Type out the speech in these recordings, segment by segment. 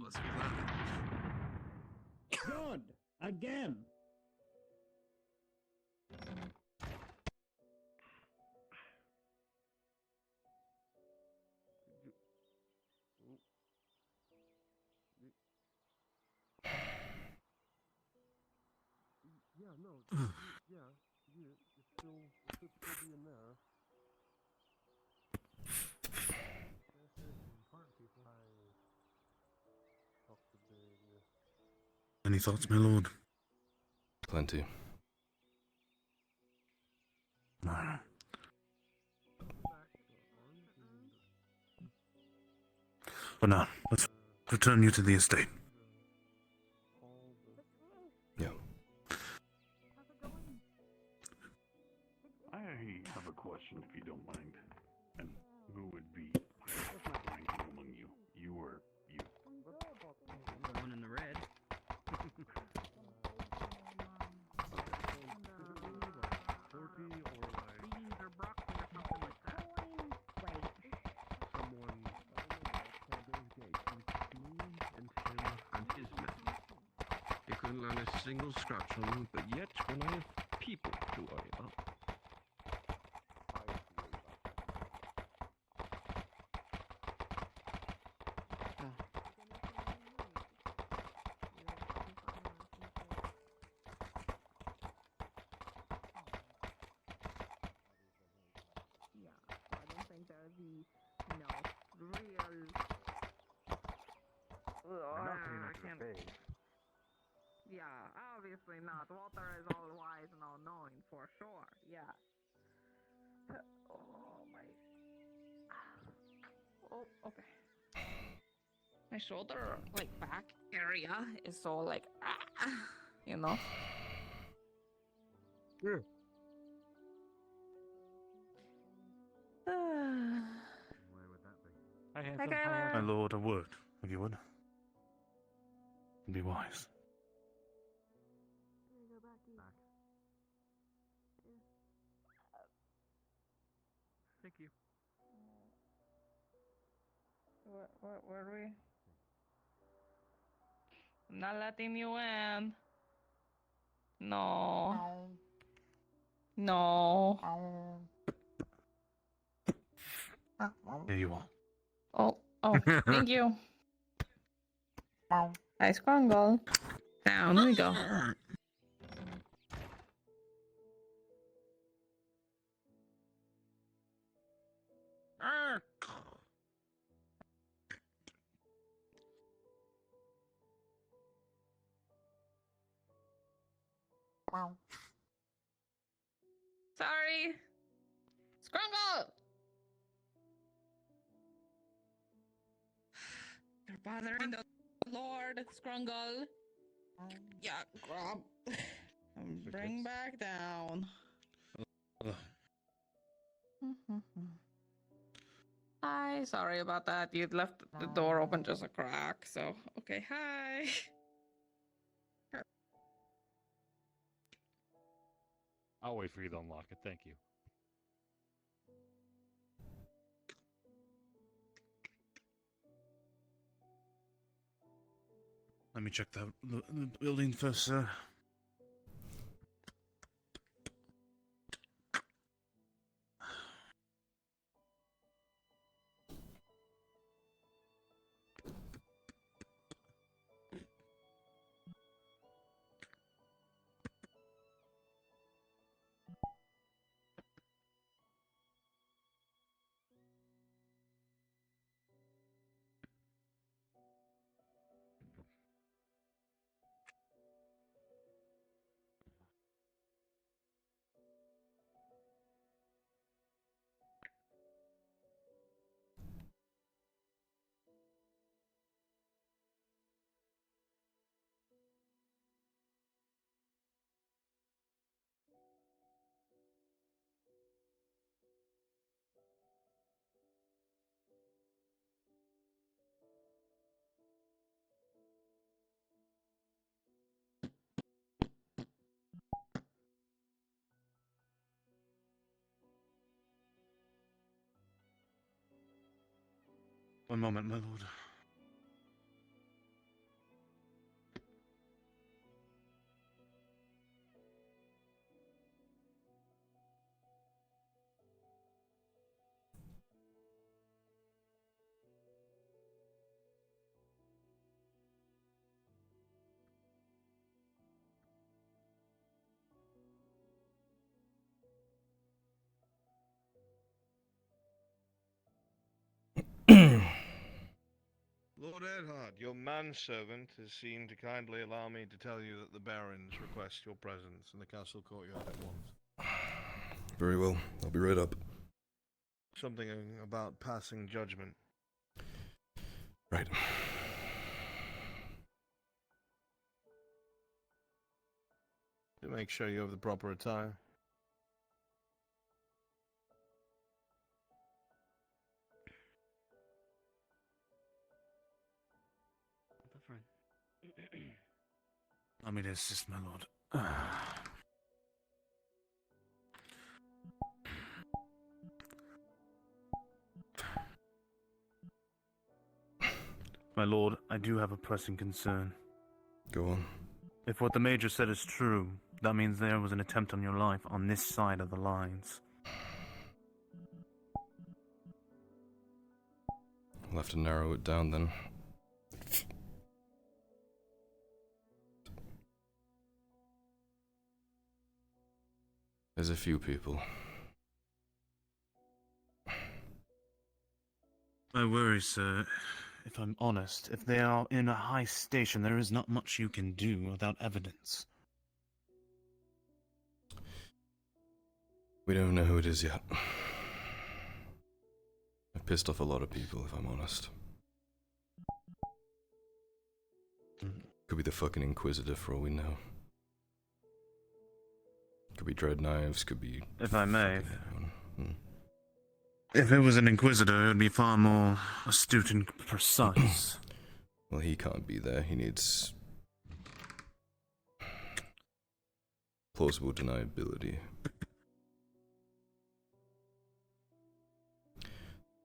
us with that. Good! Again! Yeah, no, yeah, you still should still be in there. There's important people. I talked to Big. Any thoughts, my lord? Plenty. No. For now, let's return you to the estate. Yeah. I have a question, if you don't mind. And who would be ranking among you? You or you? The one in the red. Beans or broccoli or something like that. Someone and him and his men. You couldn't learn a single scratch on him, but yet when I have people to worry about. Yeah, obviously not. Walter is all wise and all knowing for sure. Yeah. Oh my. Oh, okay. My shoulder, like back area, is so like, you know. Yeah. Why would that be? Hi, Tyler. My lord, a word, if you would. Be wise. Thank you. What were we? I'm not letting you in. No. No. Here you are. Oh, thank you. Hi, Scrungle. Down we go. Sorry. Scrungle! You're bothering the Lord, Scrungle. Yeah, grab. And bring back down. Hi, sorry about that. You'd left the door open just a crack, so okay, hi. I'll wait for you to unlock it, thank you. Let me check the building first, sir. One moment, my lord. Earhart, your manservant has seen to kindly allow me to tell you that the barons request your presence in the castle courtyard at once. Very well. I'll be right up. Something about passing judgment. Right. To make sure you have the proper attire. I mean, it's just my lord. My lord, I do have a pressing concern. Go on. If what the Major said is true, that means there was an attempt on your life on this side of the lines. We'll have to narrow it down then. There's a few people. I worry, sir. If I'm honest, if they are in a high station, there is not much you can do without evidence. We don't know who it is yet. I've pissed off a lot of people, if I'm honest. Could be the fucking Inquisitor for all we know. Could be dread knives, could be... If I may, anyone. if it was an Inquisitor, it would be far more astute and precise. Well, he can't be there. He needs... plausible deniability.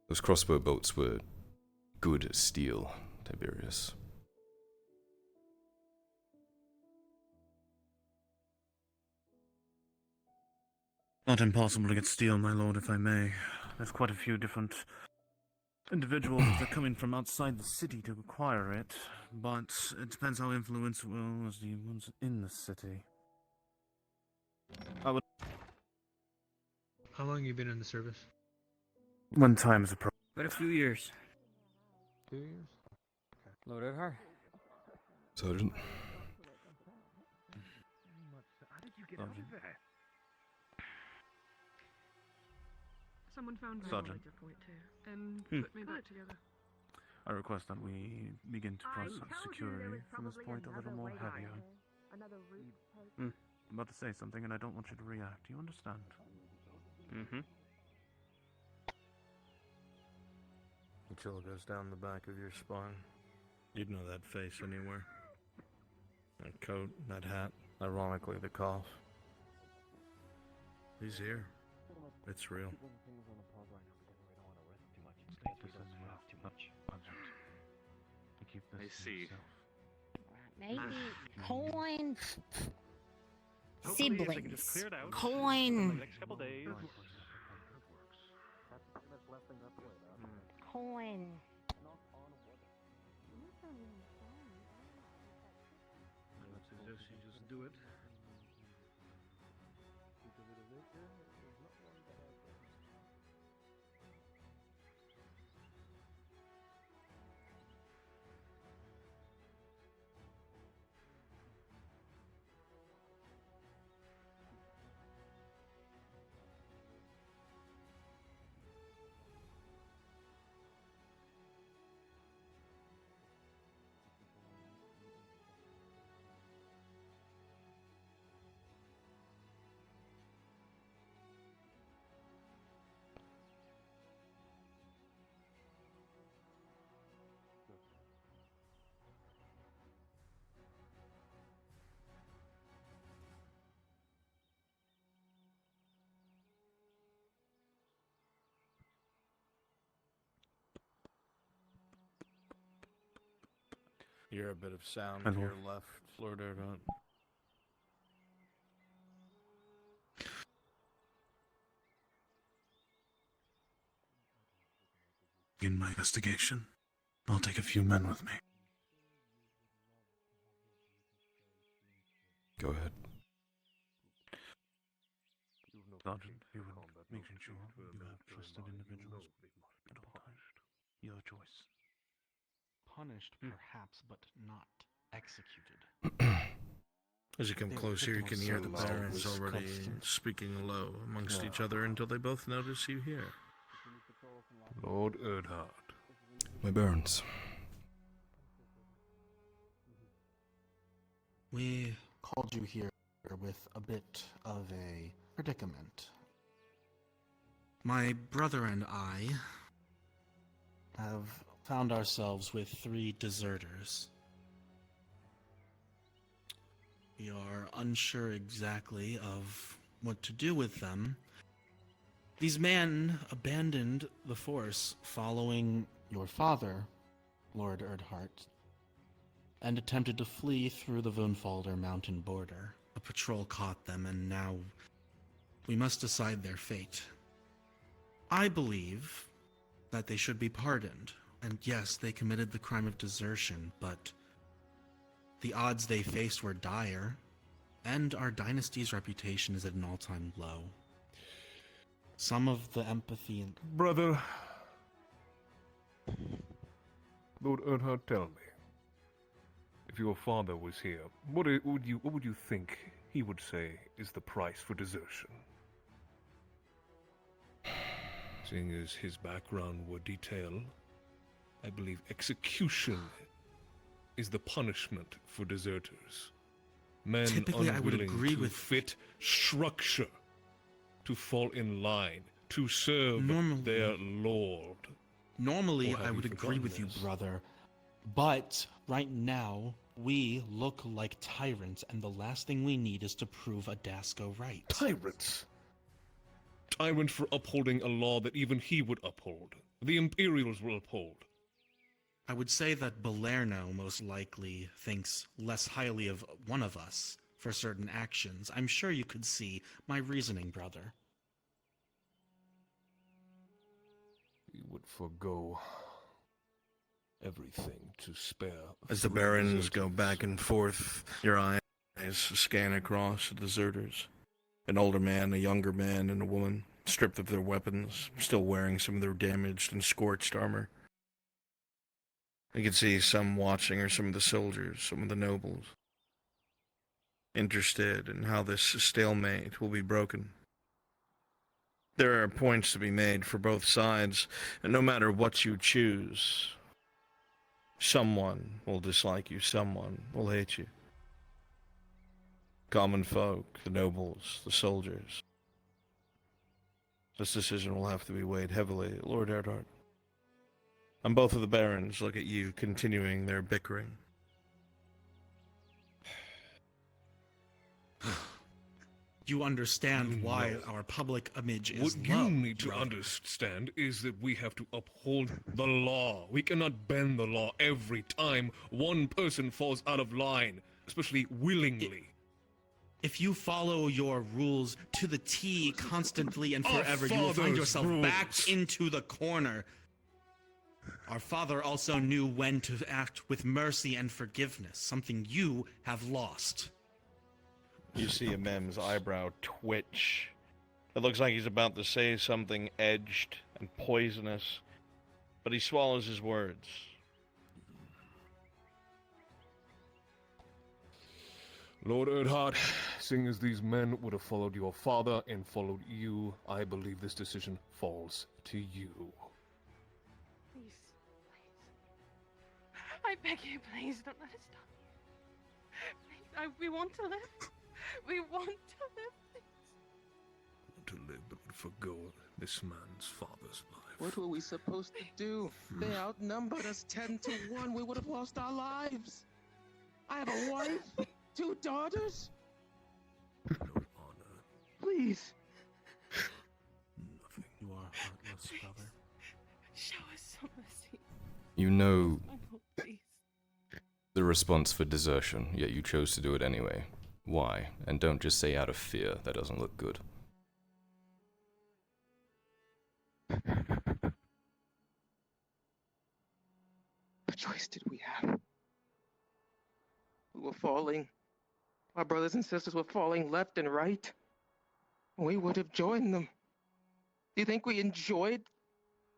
Those crossbow bolts were good steel, Tiberius. Not impossible to get steel, my lord, if I may. There's quite a few different individuals that are coming from outside the city to acquire it, but it depends how influential was the ones in the city. I would... How long you been in the service? One time is a pro... But a few years. 2 years? Loaded hard. Sergeant? How did you get out of there? Someone found me Sergeant. at point two and put me back together. I request that we begin to process security from this point a little more heavier. I'm about to say something and I don't want you to react. Do you understand? Mm-hmm. The chill goes down the back of your spine. You'd know that face anywhere. That coat, that hat, ironically the cough. He's here. It's real. I see. Maybe coin Hopefully, if they can just siblings. clear it out in Coin. the next couple days. Coin. I would suggest you just do it. Hear a bit of sound to your left, Lord Erdont. In my investigation, I'll take a few men with me. Go ahead. Sergeant, you would make sure you have trusted individuals at all times. Your choice. punished, perhaps, but not executed. As you come They were closer, you can victims hear of the low barons risk already constant. speaking low amongst each other until they both notice you here. Lord Erdhard. My barons. We called you here with a bit of a predicament. My brother and I have found ourselves with 3 deserters. We are unsure exactly of what to do with them. These men abandoned the force following your father, Lord Erdhart, and attempted to flee through the Wunfalder mountain border. A patrol caught them, and now we must decide their fate. I believe that they should be pardoned, and yes, they committed the crime of desertion, but the odds they faced were dire, and our dynasty's reputation is at an all-time low. Some of the empathy and... Brother, Lord Erdhard, tell me. If your father was here, what would you think he would say is the price for desertion? Seeing as his background would detail, I believe execution is the punishment for deserters. Men Typically, I would unwilling agree to with... fit structure, to fall in line, to serve their lord. Normally, Or have I you would agree forgotten with you, this? brother. But right now, we look like tyrants, and the last thing we need is to prove Adasco right. Tyrants? Tyrant for upholding a law that even he would uphold. The Imperials will uphold. I would say that Balerno most likely thinks less highly of one of us for certain actions. I'm sure you could see my reasoning, brother. He would forego everything to spare. As the 3 barons deserters. go back and forth, your eyes scan across the deserters. An older man, a younger man, and a woman, stripped of their weapons, still wearing some of their damaged and scorched armor. You can see some watching are some of the soldiers, some of the nobles, interested in how this stalemate will be broken. There are points to be made for both sides, and no matter what you choose, someone will dislike you, someone will hate you. Common folk, the nobles, the soldiers. This decision will have to be weighed heavily, Lord Erdhart. And both of the barons look at you, continuing their bickering. You understand You why know. our public image is What low, you need to brother. understand is that we have to uphold the law. We cannot bend the law every time one person falls out of line, especially willingly. If you follow your rules to the T constantly and Our forever, you will find father's yourself back rules. into the corner. Our father also knew when to act with mercy and forgiveness, something you have lost. You see Amem's eyebrow twitch. It looks like he's about to say something edged and poisonous, but he swallows his words. Lord Erdhard, seeing as these men would have followed your father and followed you, I believe this decision falls to you. Please, please. I beg you, please, don't let us stop here. Please, we want to live. We want to live, please. Want to live, but would forgo this man's father's life. What were we supposed to do? They outnumbered us 10 to 1. We would have lost our lives. I have a wife, 2 daughters. No honor, Please. nothing. You are heartless, brother. Show us some mercy. You know Oh, please. the response for desertion, yet you chose to do it anyway. Why? And don't just say out of fear. That doesn't look good. What choice did we have? We were falling. Our brothers and sisters were falling left and right. We would have joined them. Do you think we enjoyed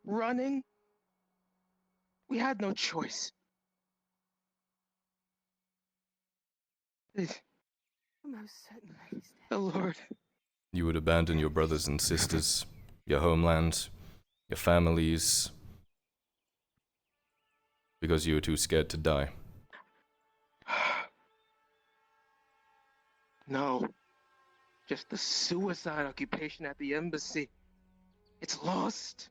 running? We had no choice. Most certainly he's dead. The Lord. You would abandon your brothers and sisters, your homeland, your families, because you were too scared to die. No. Just the suicide occupation at the embassy. It's lost.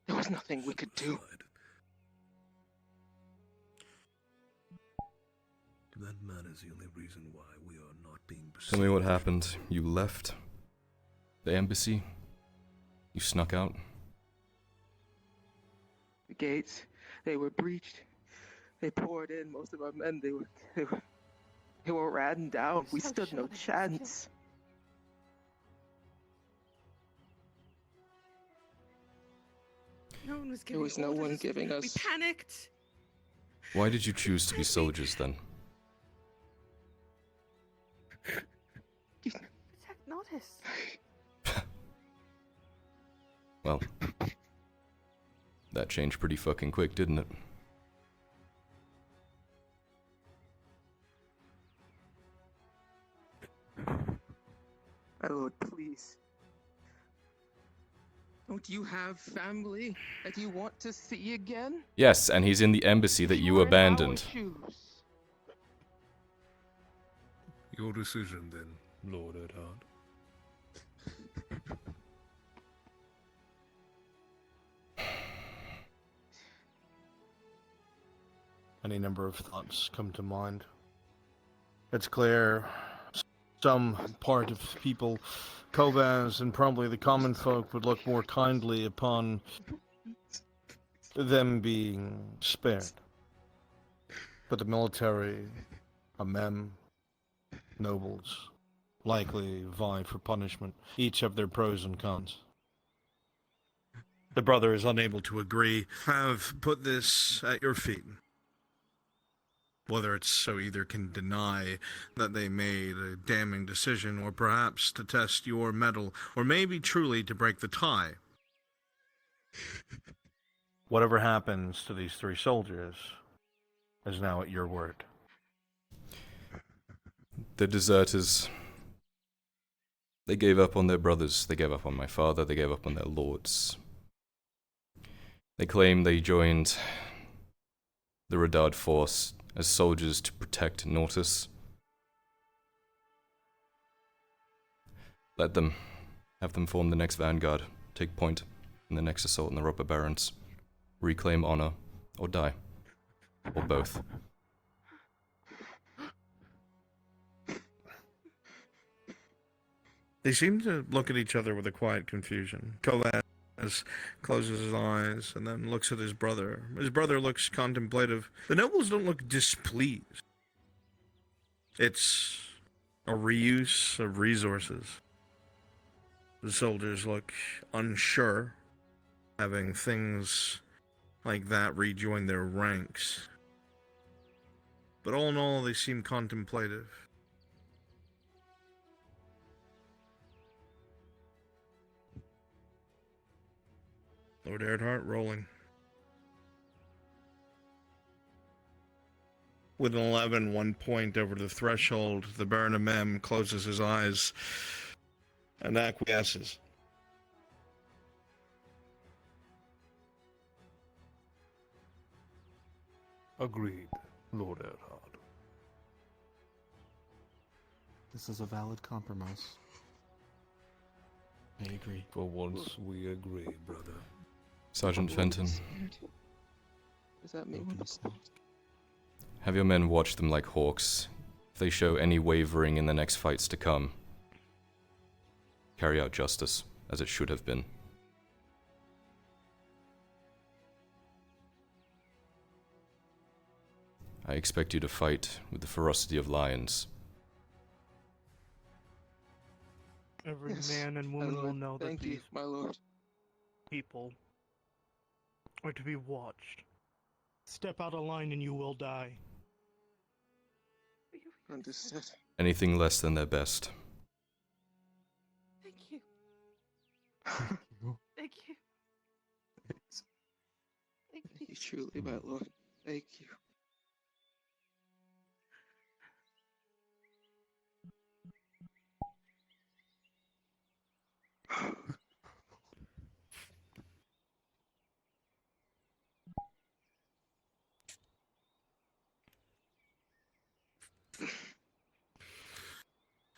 There was nothing we could do. That man is the only reason why we are not being pursued. Tell me what happened. You left the embassy? You snuck out? The gates, they were breached. They poured in. Most of our men, they were ran down. We So stood sure no they was chance. No one was There giving was no one orders. giving We us. panicked. Why did you choose to be soldiers then? Protect Nautis. Well, that changed pretty fucking quick, didn't it? My lord, please. Don't you have family that you want to see again? Yes, and he's in the embassy that you are in our abandoned. shoes. Your decision then, Lord Edhard. Any number of thoughts come to mind. It's clear some part of people, Kovas and probably the common folk, would look more kindly upon them being spared. But the military, Amem, nobles, likely vie for punishment. Each have their pros and cons. The brother is unable to agree. Have put this at your feet. Whether it's so either can deny that they made a damning decision, or perhaps to test your mettle, or maybe truly to break the tie. Whatever happens to these three soldiers is now at your word. The deserters, they gave up on their brothers, they gave up on my father, they gave up on their lords. They claim they joined the Radard force as soldiers to protect Nautis. Let them. Have them form the next vanguard, take point in the next assault on the robber barons, reclaim honor, or die. Or both. They seem to look at each other with a quiet confusion. Kovas closes his eyes and then looks at his brother. His brother looks contemplative. The nobles don't look displeased. It's a reuse of resources. The soldiers look unsure, having things like that rejoin their ranks. But all in all, they seem contemplative. Lord Erdhart rolling. With an 11, 1 point over the threshold, the Baron of Mem closes his eyes and acquiesces. Agreed, Lord Erhard. This is a valid compromise. I agree. For once we agree, brother. Sergeant Fenton, Does that mean Open up. have your men watch them like hawks. If they show any wavering in the next fights to come, carry out justice, as it should have been. I expect you to fight with the ferocity of lions. Every Yes, man and my woman will lord. know that Thank you, these my lord. people are to be watched. Step out of line and you will die. Understood. Anything less than their best. Thank you. Thank you. Thank Thank you truly, my lord. Thank you.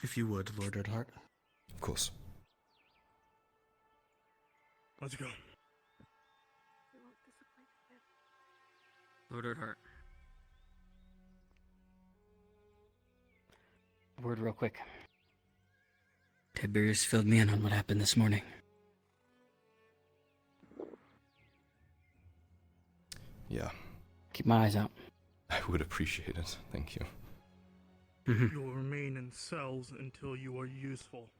If you would, Lord Erdhart. Of course. Let's go. Lord Erdhart. Word real quick. Tiberius filled me in on what happened this morning. Yeah, Keep my eyes out. I would appreciate it. Thank you. You will remain in cells until you are useful.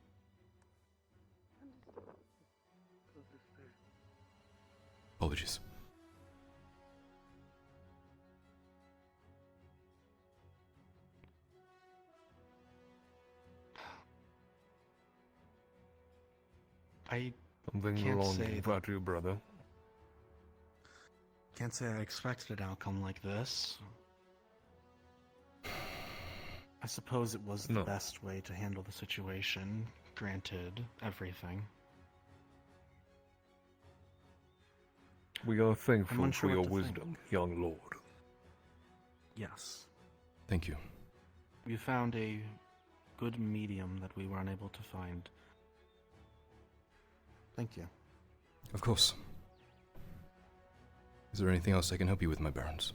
Apologies. I Something can't wrong say about you, brother. can't say I expected an outcome like this. I suppose it was the No. best way to handle the situation, granted everything. We are thankful unsure for your what to think. wisdom, young lord. Yes. Thank you. We found a good medium that we were unable to find. Thank you. Of course. Is there anything else I can help you with, my barons?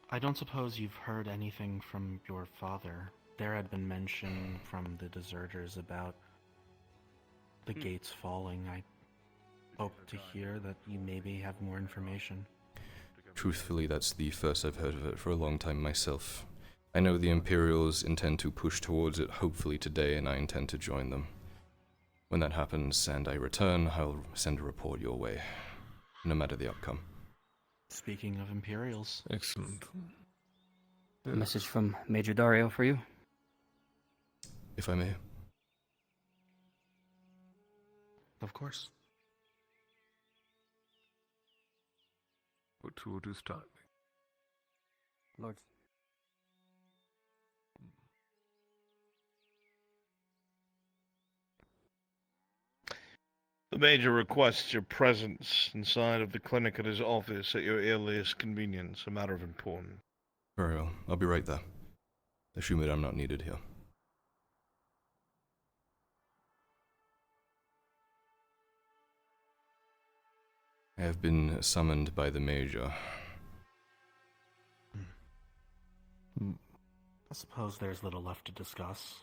I don't suppose you've heard anything from your father. There had been mention from the deserters about the gates falling. I hope to hear that you maybe have more information. Truthfully, that's the first I've heard of it for a long time myself. I know the Imperials intend to push towards it hopefully today, and I intend to join them. When that happens and I return, I'll send a report your way, no matter the outcome. Speaking of Imperials. Excellent. A message from Major Dario for you. If I may. Of course. Fortuitous timing. Lord. The Major requests your presence inside of the clinic at his office at your earliest convenience, a matter of importance. Very well. I'll be right there. Assume that I'm not needed here. I have been summoned by the Major. I suppose there's little left to discuss.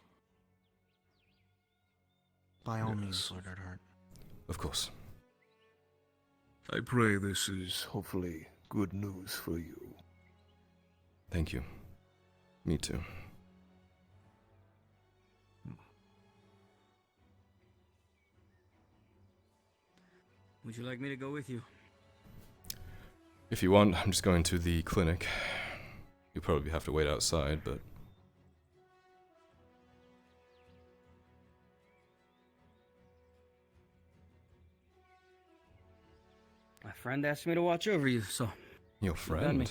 By all means, Lord Erdhart. Of course. I pray this is hopefully good news for you. Thank you. Me too. Would you like me to go with you? If you want, I'm just going to the clinic. You'll probably have to wait outside, but... My friend asked me to watch over you, so... Your you got me. friend?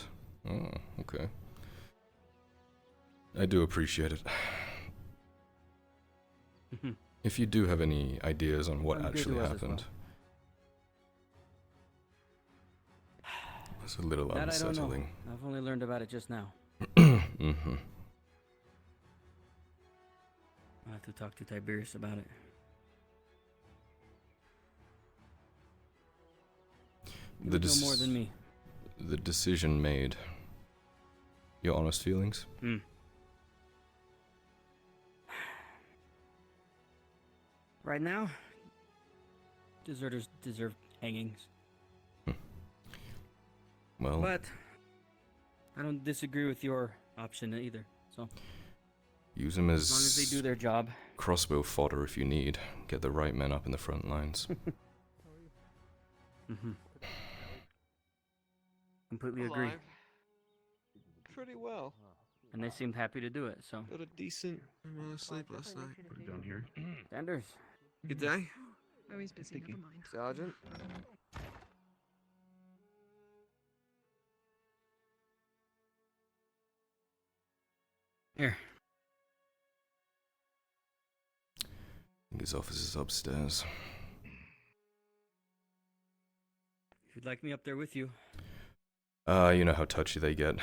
Oh, okay. I do appreciate it. If you do have any ideas on what I'm good actually to us as happened... It's a little That I don't know. unsettling. I've only learned about it just now. Mm-hmm. I'll have to talk to Tiberius about it. You would know more than me. The decision made. Your honest feelings? Right now, deserters deserve hangings. Well... But I don't disagree with your option either, so... Use them as... long as they do their job. Crossbow fodder if you need. Get the right men up in the front lines. Completely agree. Alive. Pretty well. And they seemed happy to do it, so... Got a decent amount of sleep last night. Put it down here. Sanders. Good day. Oh, he's busy. Never mind. Sergeant. Here. I think his office is upstairs. If you'd like me up there with you. You know how touchy they get.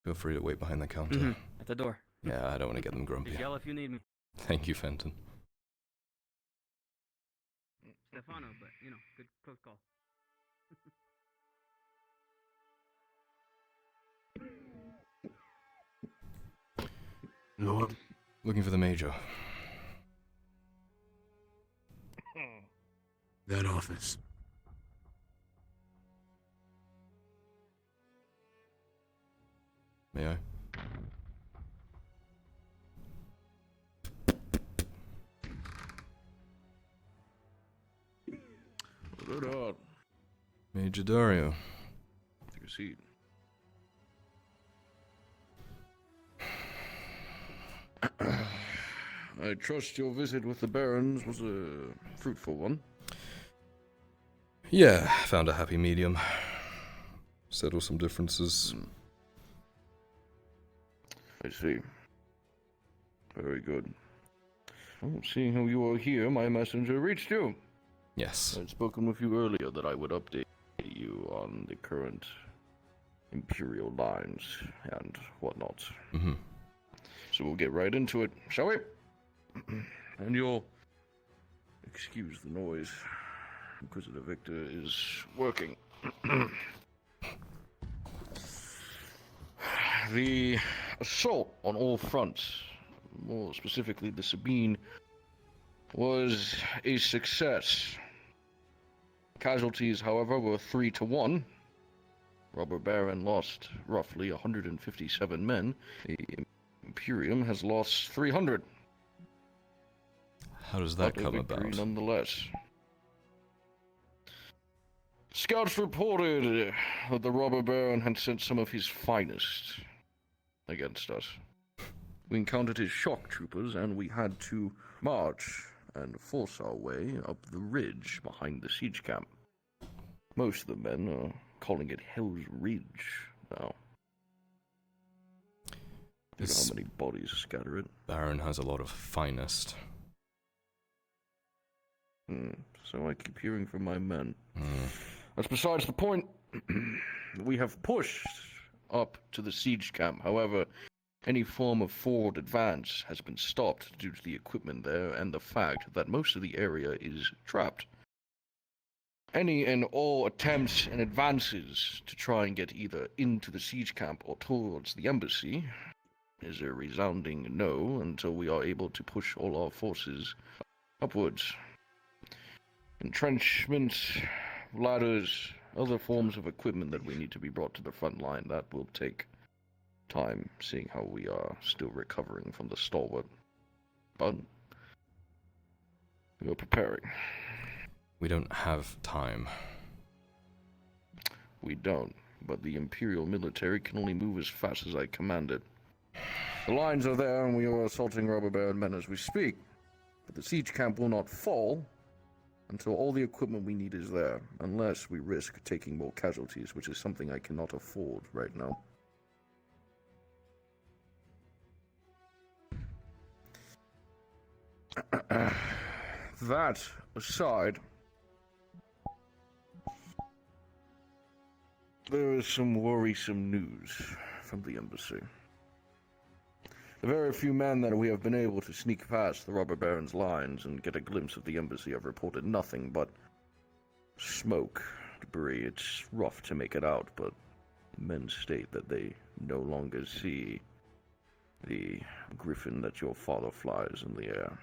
Feel free to wait behind the counter. Mhm. At the door. Yeah, I don't want to get them grumpy. Just yell if you need me. Thank you, Fenton. Stefano, but good close call. Lord? Looking for the Major. That office. May I? Good on. Major Dario. Take a seat. I trust your visit with the Barons was a fruitful one. Yeah, found a happy medium. Settle some differences. I see. Very good. Well, seeing how you are here, my messenger reached you. Yes. I'd spoken with you earlier that I would update you on the current Imperial lines and whatnot. Mm-hmm. So we'll get right into it, shall we? And you'll excuse the noise. Inquisitor Victor is working. The assault on all fronts, more specifically the Sabine, was a success. Casualties, however, were 3-1. Robber Baron lost roughly 157 men. The Imperium has lost 300. How does that But a come victory about? nonetheless. Scouts reported that the Robber Baron had sent some of his finest against us. We encountered his shock troopers, and we had to march and force our way up the ridge behind the siege camp. Most of the men are calling it Hell's Ridge now. You know This how many bodies scatter it? Baron has a lot of finest. So I keep hearing from my men. That's besides the point. We have pushed up to the siege camp. However, any form of forward advance has been stopped due to the equipment there and the fact that most of the area is trapped. Any and all attempts and advances to try and get either into the siege camp or towards the embassy is a resounding no until we are able to push all our forces upwards. Entrenchments, ladders, other forms of equipment that we need to be brought to the front line, that will take time, seeing how we are still recovering from the stalwart. But we are preparing. We don't have time. We don't, but the Imperial military can only move as fast as I command it. The lines are there, and we are assaulting Robber Baron men as we speak. But the siege camp will not fall until all the equipment we need is there, unless we risk taking more casualties, which is something I cannot afford right now. That aside, there is some worrisome news from the embassy. The very few men that we have been able to sneak past the Robber Baron's lines and get a glimpse of the embassy have reported nothing but smoke, debris. It's rough to make it out, but men state that they no longer see the griffin that your father flies in the air.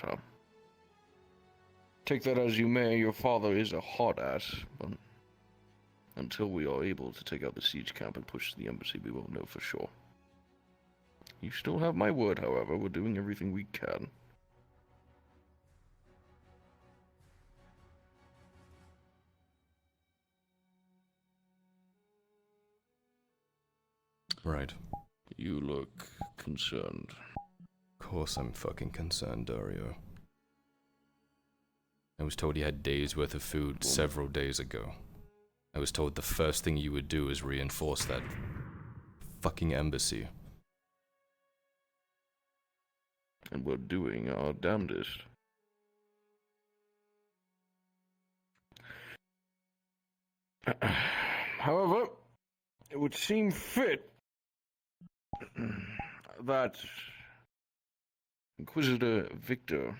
So, take that as you may, your father is a hard ass, but until we are able to take out the siege camp and push the embassy, we won't know for sure. You still have my word, however, we're doing everything we can. Right. You look concerned. Of course I'm fucking concerned, Dario. I was told you had days worth of food several days ago. I was told the first thing you would do is reinforce that fucking embassy. and we're doing our damnedest. However, it would seem fit that Inquisitor Victor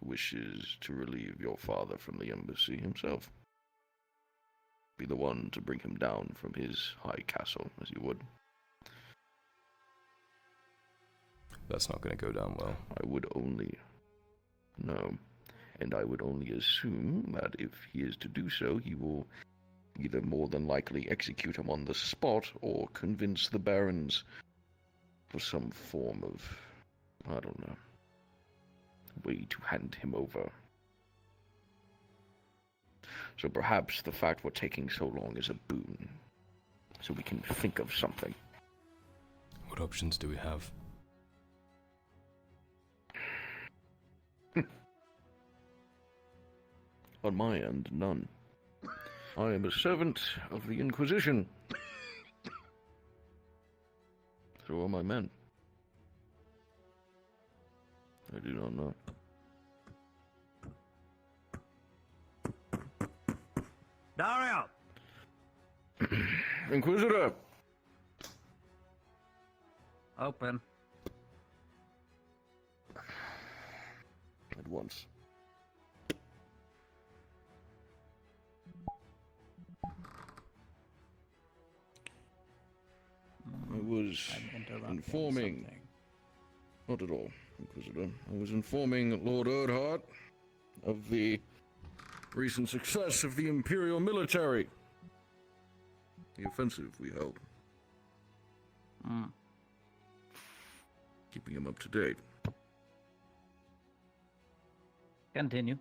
wishes to relieve your father from the embassy himself. Be the one to bring him down from his high castle, as you would. That's not going to go down well. I would only... No. And I would only assume that if he is to do so, he will either more than likely execute him on the spot, or convince the barons of some form of, I don't know, way to hand him over. So perhaps the fact we're taking so long is a boon, so we can think of something. What options do we have? On my end, none. I am a servant of the Inquisition. So are my men. I do not know. Dario! Inquisitor! Open. At once. I was informing... Not at all, Inquisitor. I was informing Lord Erdhart of the recent success of the Imperial military. The offensive we held. Keeping him up to date. Continue.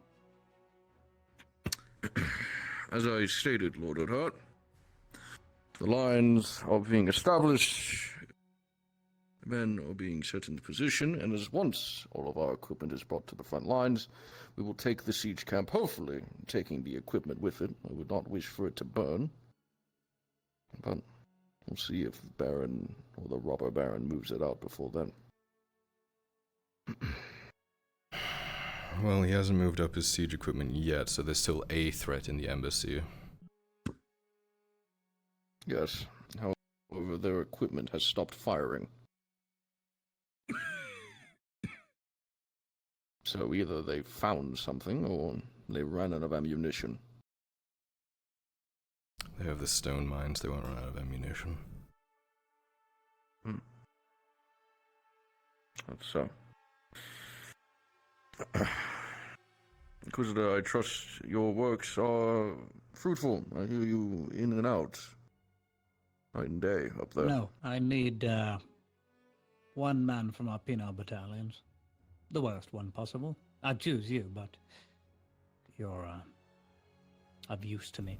As I stated, Lord Erdhart, the lines are being established, men are being set into position, and as once all of our equipment is brought to the front lines, we will take the siege camp, hopefully taking the equipment with it. I would not wish for it to burn, but we'll see if the Baron or the robber Baron moves it out before then. Well, he hasn't moved up his siege equipment yet, so there's still a threat in the embassy. Yes, however, their equipment has stopped firing. So either they found something, or they ran out of ammunition. They have the stone mines, they won't run out of ammunition. That's so. Inquisitor, I trust your works are fruitful. I hear you in and out. Night and day up there. No, I need one man from our penal battalions. The worst one possible. I'd choose you, but you're of use to me.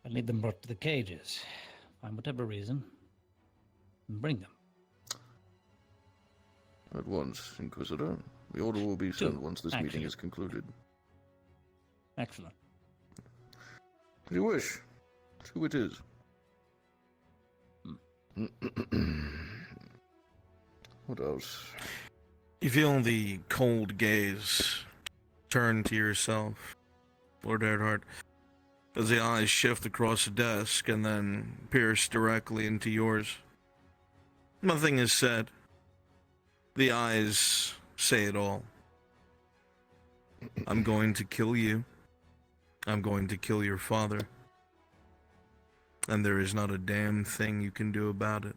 I need them brought to the cages. Find whatever reason, and bring them. At once, Inquisitor. The order will be sent once this meeting is concluded. Excellent. As you wish. Who it is. What else? You feel the cold gaze turn to yourself, Lord Erdhart, as the eyes shift across the desk and then pierce directly into yours. Nothing is said. The eyes say it all. I'm going to kill you. I'm going to kill your father. And there is not a damn thing you can do about it.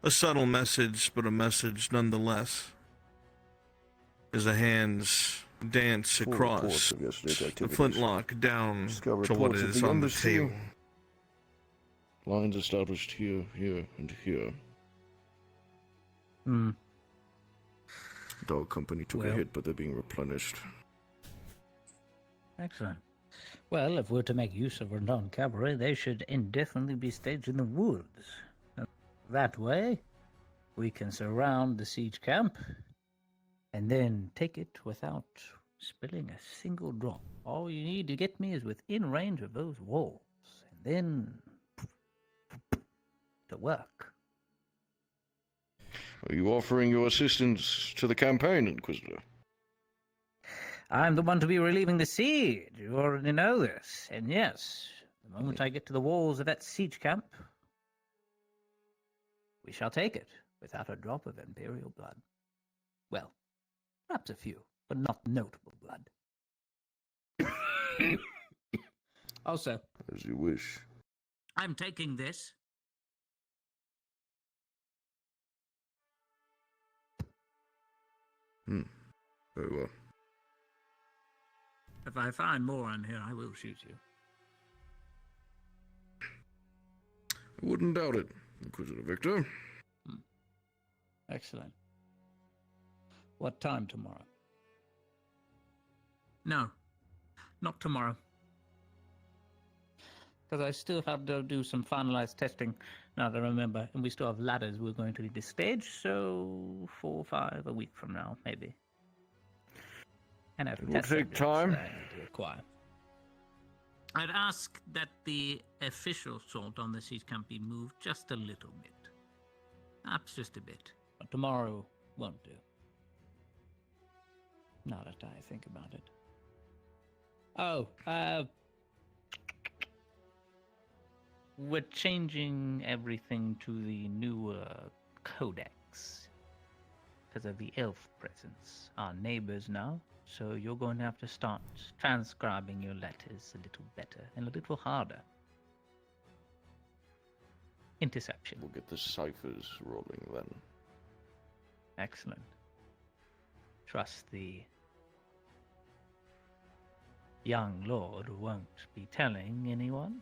A subtle message, but a message nonetheless. As the hands dance across the flintlock down to what is on the table. Lines established here, here, and here. Dog company took a hit, but they're being replenished. Excellent. Well, if we're to make use of renowned cavalry, they should indefinitely be staged in the woods. That way, we can surround the siege camp, and then take it without spilling a single drop. All you need to get me is within range of those walls, and then to work. Are you offering your assistance to the campaign, Inquisitor? I'm the one to be relieving the siege. You already know this. And yes, the moment I get to the walls of that siege camp, we shall take it without a drop of Imperial blood. Well, perhaps a few, but not notable blood. Also, As you wish. I'm taking this. Very well. If I find more on here, I will shoot you. I wouldn't doubt it, Inquisitor Victor. Excellent. What time tomorrow? No, not tomorrow. Because I still have to do some finalized testing, now that I remember, and we still have ladders we're going to need to stage, so 4 or 5 a week from now, maybe. And It will take time. I need to acquire. I'd ask that the official salt on the siege camp be moved just a little bit. Perhaps just a bit. But tomorrow won't do. Now that I think about it. Oh, we're changing everything to the newer codex because of the elf presence. Our neighbors now, so you're going to have to start transcribing your letters a little better and a little harder. Interception. We'll get the ciphers rolling then. Excellent. Trust the young lord won't be telling anyone.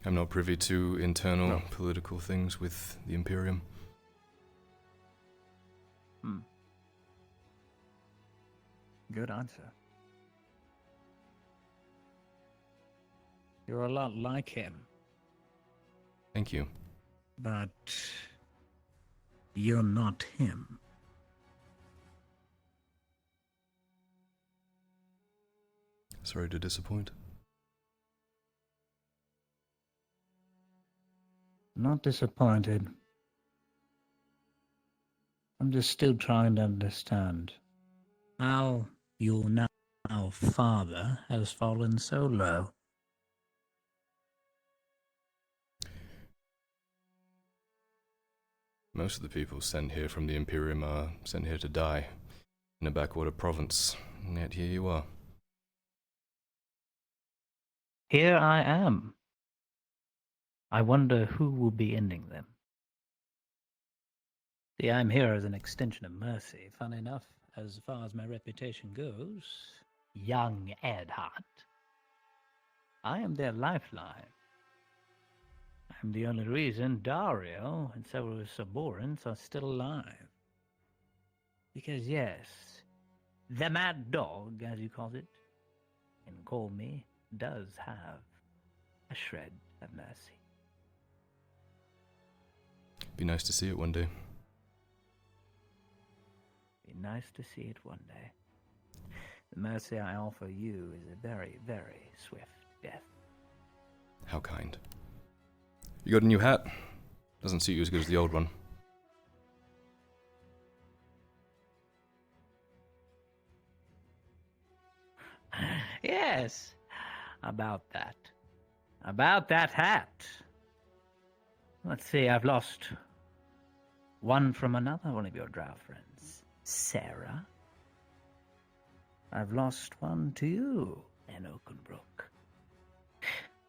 I'm not privy to internal political things with the Imperium. Good answer. You're a lot like him. Thank you. But you're not him. Sorry to disappoint. Not disappointed. I'm just still trying to understand how your now father has fallen so low. Most of the people sent here from the Imperium are sent here to die in a backwater province, and yet here you are. Here I am. I wonder who will be ending them. See, I'm here as an extension of mercy. Funny enough, as far as my reputation goes, young Edhart, I am their lifeline. I'm the only reason Dario and several of his subordinates are still alive. Because yes, the mad dog, as you call it, and call me, does have a shred of mercy. Be nice to see it one day. Be nice to see it one day. The mercy I offer you is a very, very swift death. How kind. You got a new hat? Doesn't suit you as good as the old one. Yes, about that. About that hat. Let's see, I've lost one from another one of your drow friends, Sarah. I've lost one to you in Oakenbrook.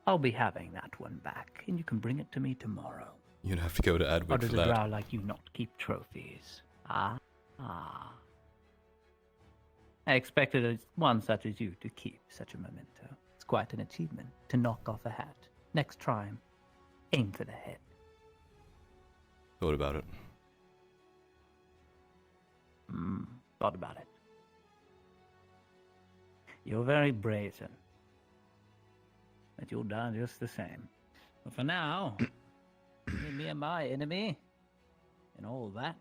I'll be having that one back, and you can bring it to me tomorrow. You'd have to go to Or Adwood does for a that. drow like you not keep trophies? Ah. I expected one such as you to keep such a memento. It's quite an achievement to knock off a hat. Next time, aim for the head. Thought about it. Thought about it. You're very brazen. But you'll die just the same. But for now, me and my enemy, and all that.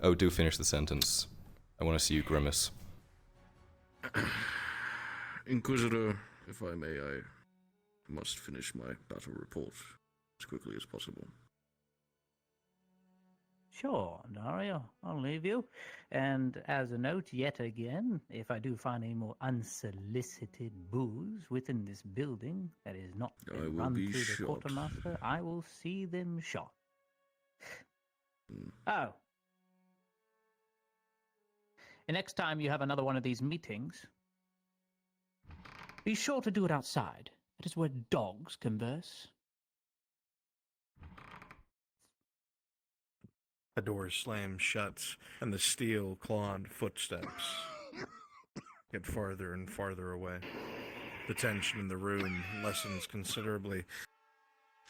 Oh, do finish the sentence. I want to see you grimace. Inquisitor, if I may, I must finish my battle report. as quickly as possible. Sure, Dario, I'll leave you. And as a note, yet again, if I do find any more unsolicited booze within this building that is not I been will run be through the shot. quartermaster, I will see them shot. Oh. And next time you have another one of these meetings, be sure to do it outside. That is where dogs converse. The door slams shut, and the steel-clawed footsteps get farther and farther away. The tension in the room lessens considerably.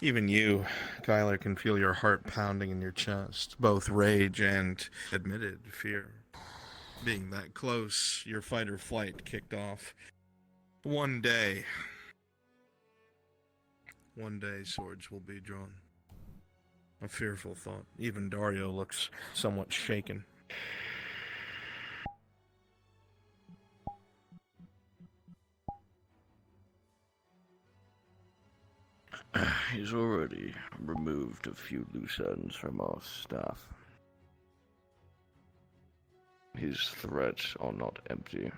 Even you, Kyler, can feel your heart pounding in your chest, both rage and admitted fear. Being that close, your fight or flight kicked off. One day, swords will be drawn. A fearful thought. Even Dario looks somewhat shaken. He's already removed a few loose ends from our staff. His threats are not empty.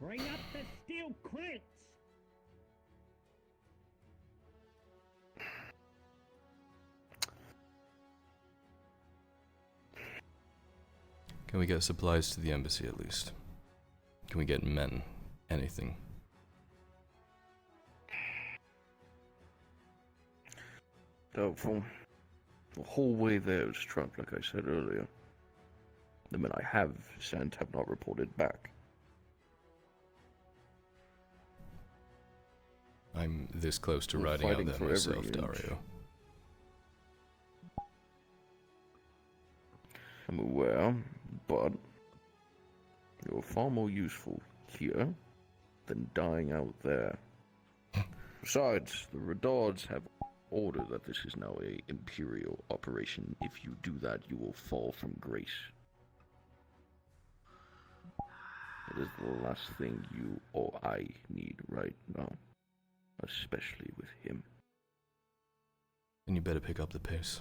Bring up the steel crates! Can we get supplies to the embassy at least? Can we get men? Anything? Doubtful. The whole way there is trapped, like I said earlier. The men I have sent have not reported back. I'm this close to We're riding out fighting there for myself, every inch. Dario. I'm aware, but you're far more useful here than dying out there. Besides, the Redards have ordered that this is now a Imperial operation. If you do that, you will fall from grace. It is the last thing you or I need right now, especially with him. Then you better pick up the pace.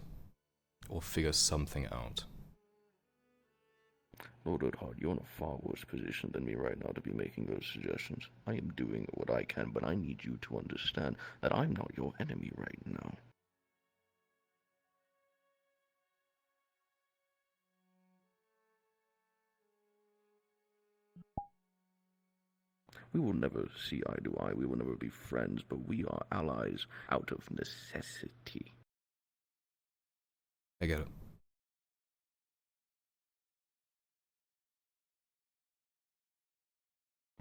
Or figure something out. Lord Odhard, you're in a far worse position than me right now to be making those suggestions. I am doing what I can, but I need you to understand that I'm not your enemy right now. We will never see eye to eye, we will never be friends, but we are allies out of necessity. I get it.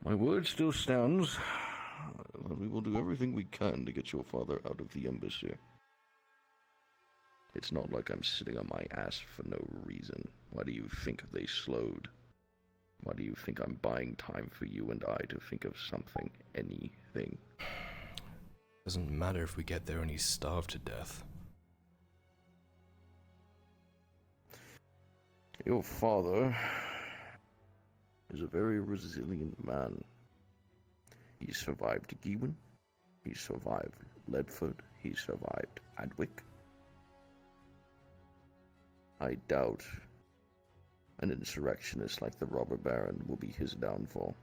My word still stands. We will do everything we can to get your father out of the embassy. It's not like I'm sitting on my ass for no reason. Why do you think they slowed? Why do you think I'm buying time for you and I to think of something, anything? Doesn't matter if we get there and he's starved to death. Your father is a very resilient man. He survived Gewin, he survived Ledford, he survived Adwick. I doubt an insurrectionist like the Robber Baron will be his downfall.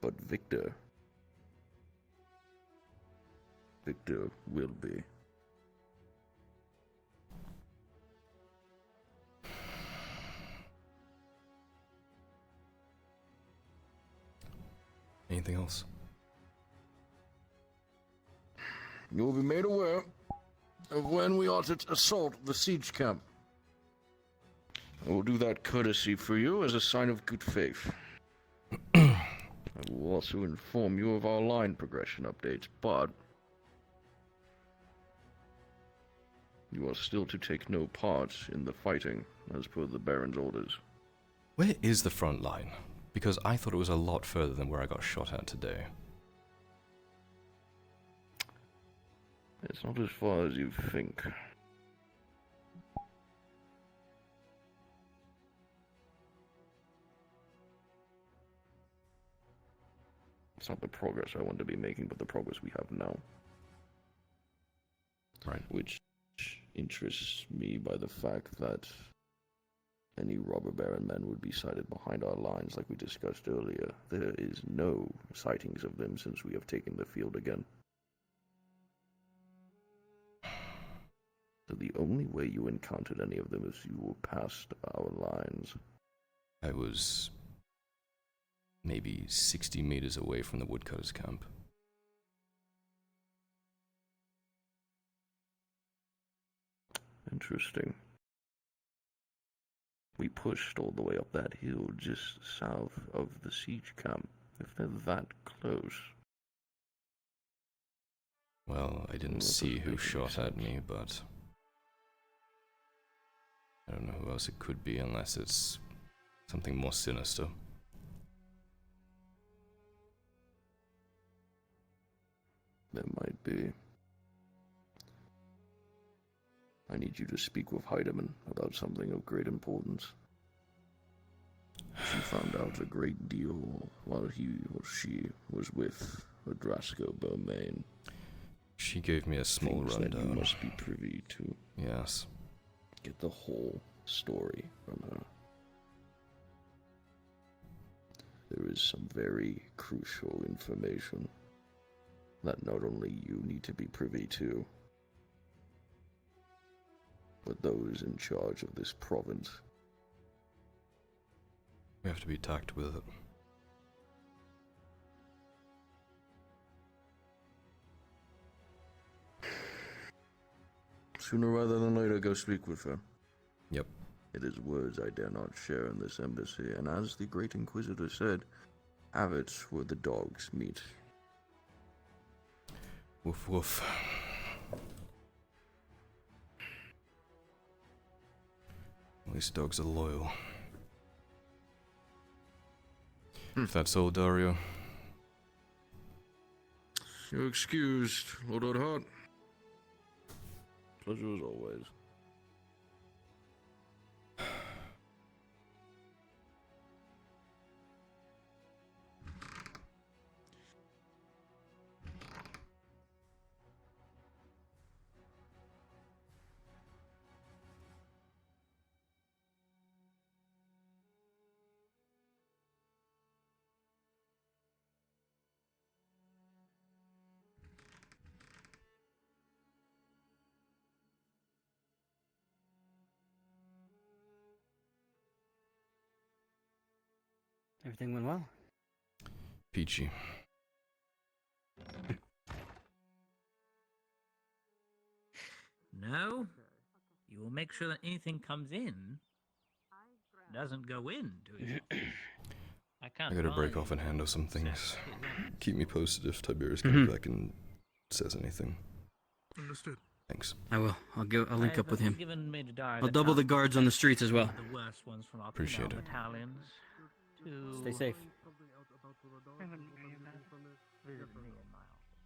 But Victor will be. Anything else? You will be made aware of when we are to assault the siege camp. I will do that courtesy for you as a sign of good faith. I will also inform you of our line progression updates, but you are still to take no part in the fighting, as per the Baron's orders. Where is the front line? Because I thought it was a lot further than where I got shot at today. It's not as far as you think. It's not the progress I want to be making, but the progress we have now. Right. Which interests me by the fact that any robber baron men would be sighted behind our lines like we discussed earlier. There is no sightings of them since we have taken the field again. So the only way you encountered any of them is you were past our lines. I was maybe 60 meters away from the woodcutters' camp. Interesting. We pushed all the way up that hill just south of the siege camp. If they're that close. Well, I didn't see who shot at me, but I don't know who else it could be unless it's something more sinister. There might be. I need you to speak with Heidemann about something of great importance. She found out a great deal while he or she was with Adrasco Bermain. She gave me a small Things rundown. that you must be privy to. Yes. Get the whole story from her. There is some very crucial information that not only you need to be privy to, but those in charge of this province. We have to be tact with it. Sooner rather than later, go speak with her. Yep. It is words I dare not share in this embassy, and as the great Inquisitor said, have it where the dogs meet. Woof woof. At least dogs are loyal. If that's all, Dario. You're excused, Lord Odhart. Pleasure as always. Everything went well? Peachy. No, you will make sure that anything comes in doesn't go in, do you? I can't. I gotta break buy off and handle some things. it. Keep me posted if Tiberius comes back and says anything. Understood. Thanks. I will. I'll link up with him. Given me to die I'll double the task guards on the streets as well. the worst ones from our Appreciate it. battalions to Stay safe. visit me in my office.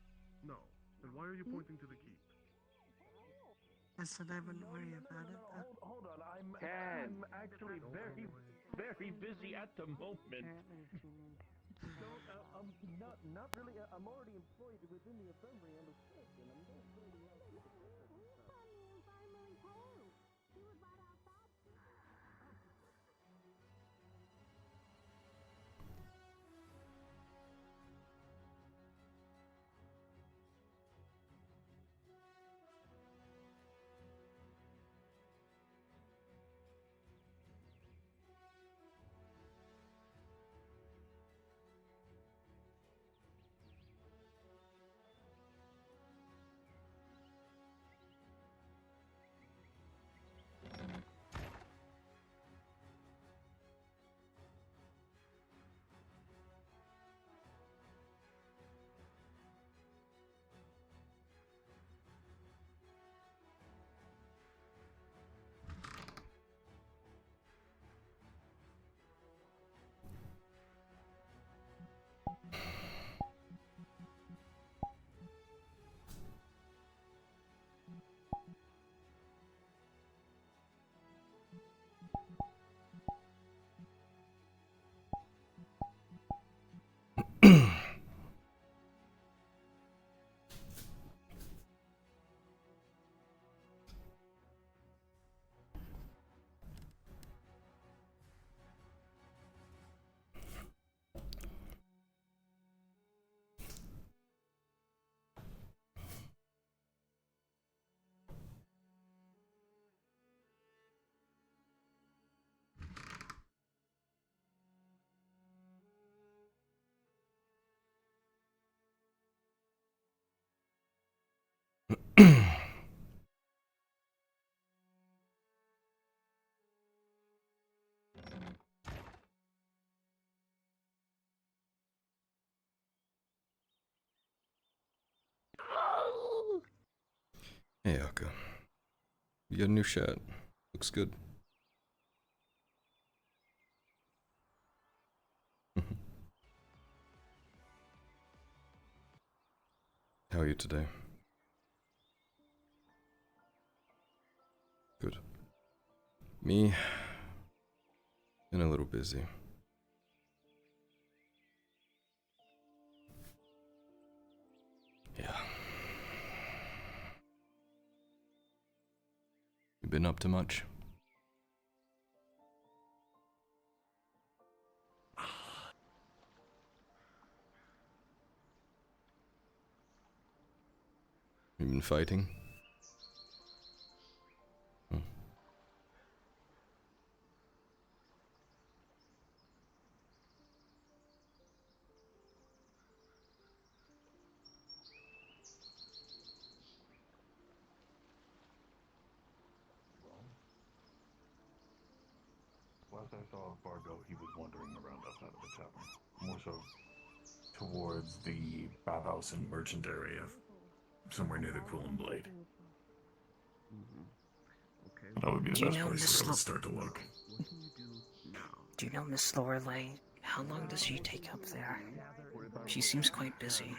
No. Then why are you pointing to the keep? I said I wouldn't worry about it. Hold on, I'm actually very busy at the moment. I'm not really. I'm already employed within the infirmary on the sick, and I'm not really. Hey, Aka. You got a new shirt. Looks good. How are you today? Good. Me? Been a little busy. Yeah. You been up to much? You been fighting? Last I saw of Fargo, he was wandering around outside of the tavern. More so towards the bathhouse and merchant area, somewhere near the Quillen Blade. That would be the best place to really start to look. Do you know Miss Lorelei? How long does she take up there? She seems quite busy.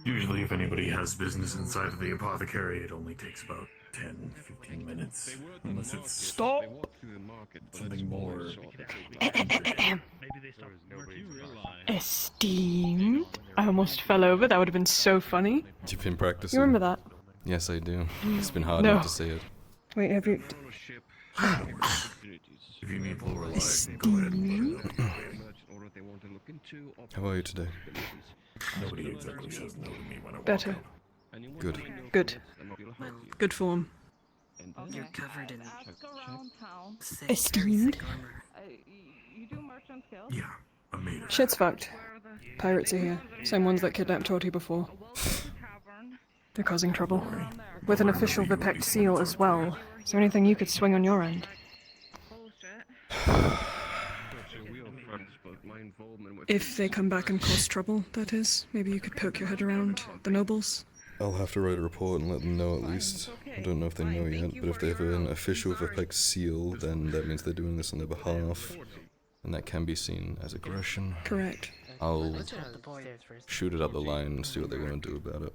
Usually if anybody has business inside of the apothecary, it only takes about 10-15 minutes. Unless it's Stop! something more... Esteemed. I almost fell over. That would have been so funny. You've been practicing? You remember that? Yes, I do. It's been hard No. not to say it. Wait, have you... If you need Lorelei, Esteemed. How are you today? Nobody exactly says no to me when I walk Better. out. Good. Good. Good form. You're covered in thick, Esteemed. thick armor. You do merchant skills? Yeah, I made it. Shit's fucked. Pirates are here. Same ones that kidnapped Torty before. They're causing trouble. With an official Vipect seal as well. Is there anything you could swing on your end? If they come back and cause trouble, that is. Maybe you could poke your head around the nobles. I'll have to write a report and let them know at least. I don't know if they know yet, but if they have an official Vipect seal, then that means they're doing this on their behalf. And that can be seen as aggression. Correct. I'll shoot it up the line and see what they're going to do about it.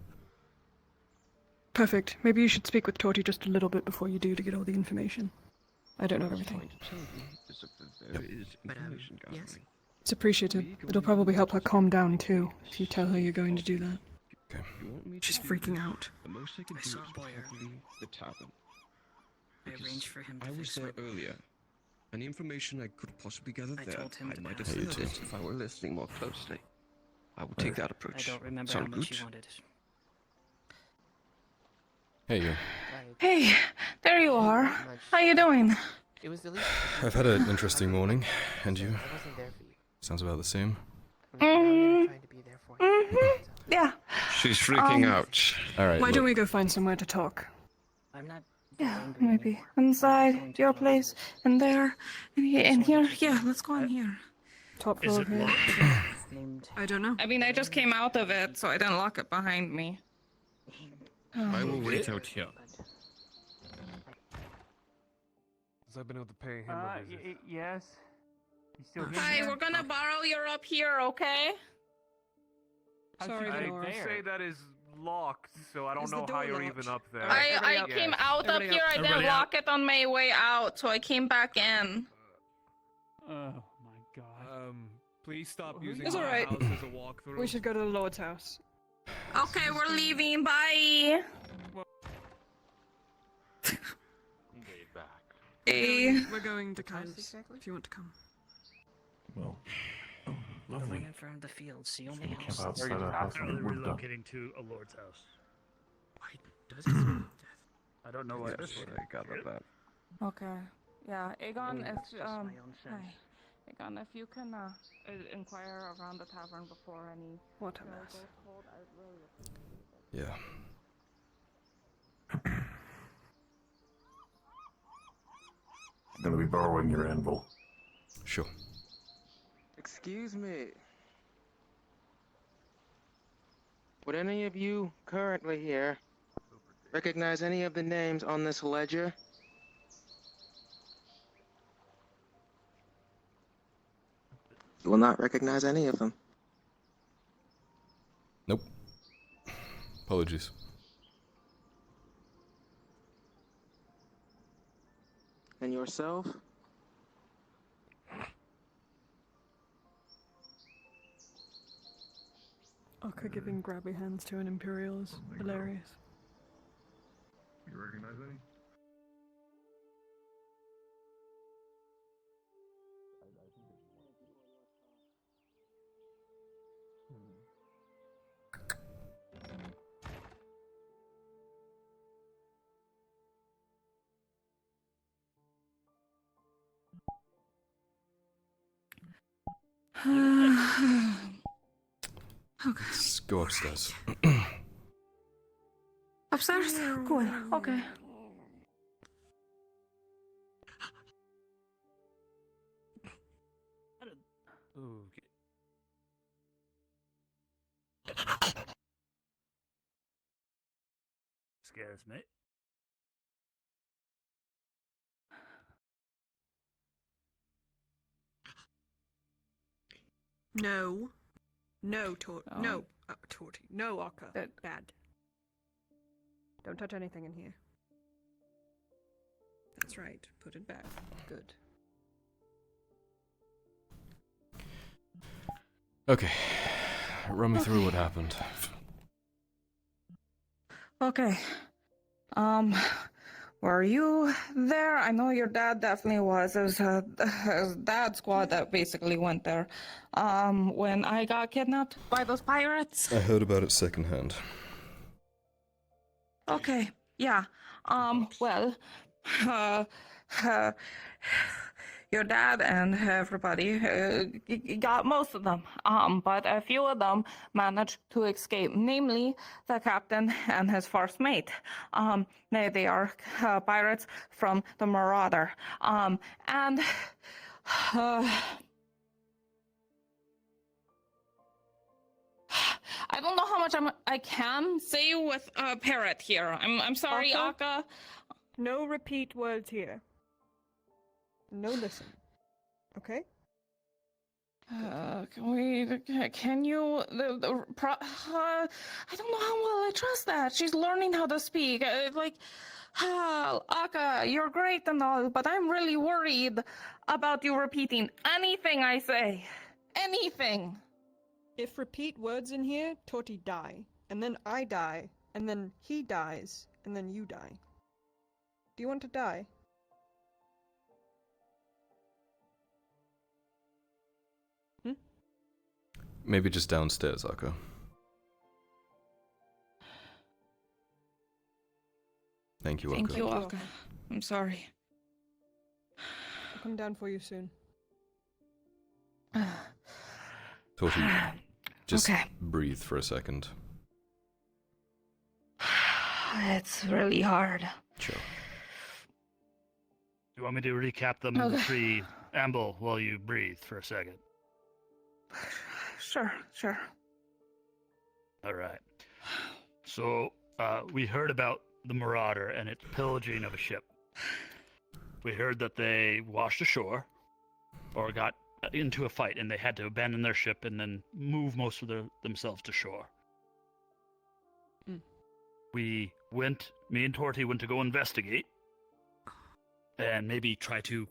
Perfect. Maybe you should speak with Torty just a little bit before you do to get all the information. I don't know everything. Yes? It's appreciated. It'll probably help her calm down too, if you tell her you're going to do that. Okay. She's freaking out. I saw Boyer. The tavern. I arranged for him to I was fix there my... earlier. Any information I could possibly gather I there, told him I to might pass have it noticed on. if I were listening more closely. I would take that approach. I don't remember Sound how much good? you wanted. Hey, you. Hey, there you are. How you doing? I've had an interesting morning, and you? Sounds about the same. Yeah. She's freaking out. Alright, Why don't we go find somewhere to talk? I'm not... Yeah, maybe. Inside, your place, and there, and here. Yeah, let's go in here. Top floor here. I don't know. I mean, I just came out of it, so I didn't lock it behind me. I will wait out here. Because I've been able to pay him a visit. Yes. You still Hi, we're gonna borrow your up here, okay? Sorry, I Dolores. say that is locked, so I don't know how you're even up there. I came out up here, I didn't lock it on my way out, so I came back in. Oh my god. Please stop using It's my alright. house as a walkthrough. We should go to the Lord's house. Okay, we're leaving, bye! Hey. We're going to Kyle's, if you want to come. Well, We're lovely. in front of the fields, the only Camp house. outside a house and get work done. Relocating to a lord's house. Why does it smell death? I don't know what Yes, I gathered that. Okay. Yeah, Aegon, Maybe if that's just my own sense. hi. Aegon, if you can inquire around the tavern before any What a mess. goes cold, I'd really appreciate it. Yeah. I'm gonna be borrowing your anvil. Sure. Excuse me. Would any of you currently here recognize any of the names on this ledger? You will not recognize any of them. Nope. Apologies. And yourself? Aka giving grabby hands to an Imperial is hilarious. You recognize any? Okay. Let's go upstairs. Upstairs? Cool. Okay. Okay. Scares me. No. No, no, Torty. No, Aka. Bad. Don't touch anything in here. That's right. Put it back. Good. Okay. Run me through what happened. Okay. Were you there? I know your dad definitely was. It was his dad squad that basically went there. When I got kidnapped by those pirates. I heard about it secondhand. Okay, yeah. Well, your dad and everybody got most of them. But a few of them managed to escape, namely the captain and his first mate. They are pirates from the Marauder. And I don't know how much I can say with a parrot here. I'm sorry, Aka. No repeat words here. No listen. Okay? Can you, I don't know how well I trust that. She's learning how to speak. Aka, you're great and all, but I'm really worried about you repeating anything I say. Anything. If repeat words in here, Torty die. And then I die. And then he dies. And then you die. Do you want to die? Maybe just downstairs, Aka. Thank you, Aka. Thank you, Aka. I'm sorry. I'll come down for you soon. Torty, just breathe for a second. It's really hard. Sure. You want me to recap them in the tree amble while you breathe for a second? Sure. All right. So, we heard about the Marauder and its pillaging of a ship. We heard that they washed ashore or got into a fight and they had to abandon their ship and then move most of themselves to shore. Me and Torty went to go investigate and maybe try to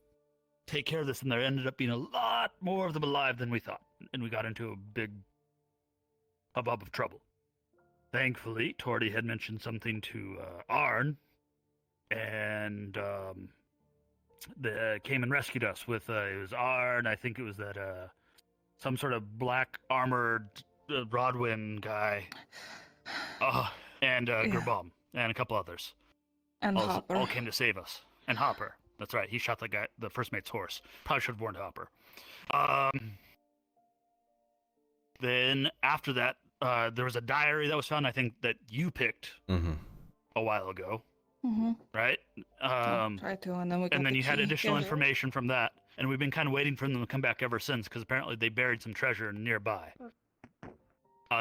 take care of this, and there ended up being a lot more of them alive than we thought, and we got into a big hubbub of trouble. Thankfully, Torty had mentioned something to Arn, and they came and rescued us with, it was Arn, I think it was that, some sort of black armored Rodwin guy, and Gerbom, and a couple others. And Hopper. All came to save us. And Hopper. That's right. He shot the guy, the first mate's horse. Probably should have warned Hopper. Then after that, there was a diary that was found, I think, that you picked a while ago. Right? Try to, and then and then you had additional information from that. And we've been kind of waiting for them to come back ever since, because apparently they buried some treasure nearby.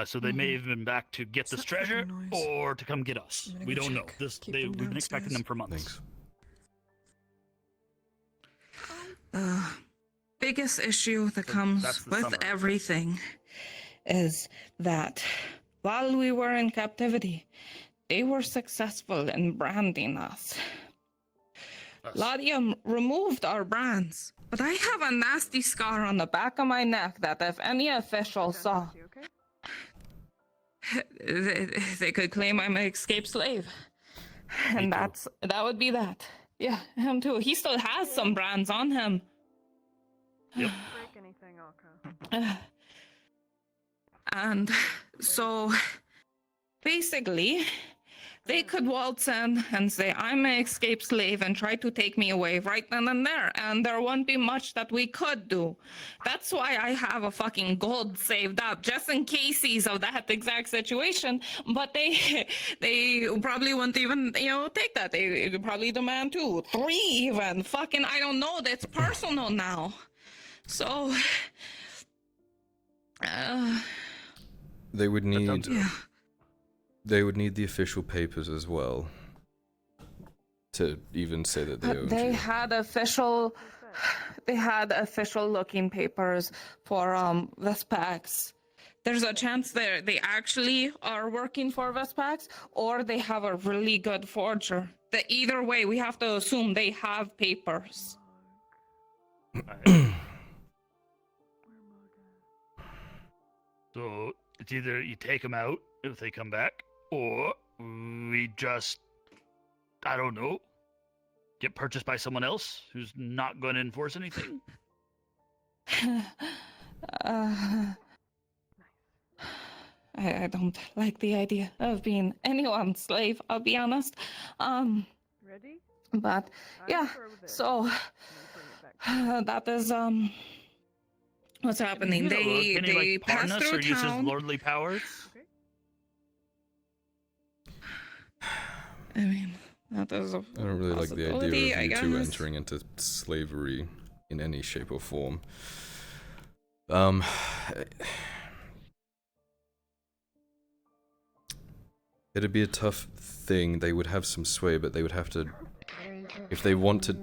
So they may have been back to get this treasure or to come get us. We don't know. We've been expecting them for months. The biggest issue that comes with everything is that while we were in captivity, they were successful in branding us. Gradia removed our brands, but I have a nasty scar on the back of my neck that if any official saw, they could claim I'm an escaped slave. And that would be that. Yeah, him too. He still has some brands on him. Yep. And so, basically, they could waltz in and say, I'm an escaped slave, and try to take me away right then and there, and there won't be much that we could do. That's why I have a fucking gold saved up, just in cases of that exact situation. But they probably wouldn't even, take that. They would probably demand 2, 3 even. Fucking, I don't know, that's personal now. So, they would need... They would need the official papers as well to even say that they owned they you. had official looking papers for Vespax. There's a chance they actually are working for Vespax, or they have a really good forger. Either way, we have to assume they have papers. So it's either you take them out if they come back, or we just, I don't know, get purchased by someone else who's not going to enforce anything. I don't like the idea of being anyone's slave, I'll be honest. Ready? But yeah, so that is what's happening. Can he Pass pardon us through or use his town. lordly powers? I mean, that is a I don't really like the idea of you two guess. entering into slavery in any shape or form. It'd be a tough thing. They would have some sway, but they would have to, if they want to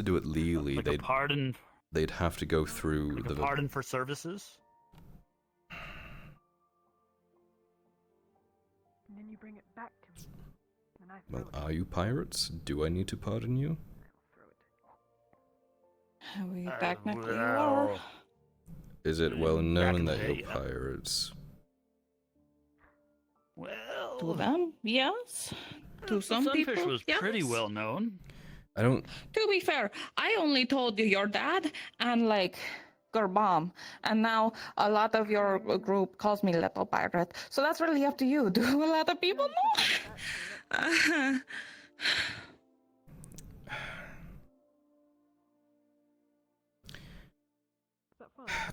do it legally, Like a pardon? they'd have to go through Like a pardon for services? And then you bring it back to me. And I Well, are you pirates? Do I need to pardon you? We technically are. Is it well known in the that day, you're pirates? Well, To them, yes. To some Sunfish people, was yes. pretty well known. I don't. To be fair, I only told you your dad and Gerbam, and now a lot of your group calls me Little Pirate. So that's really up to you. Do a lot of people know?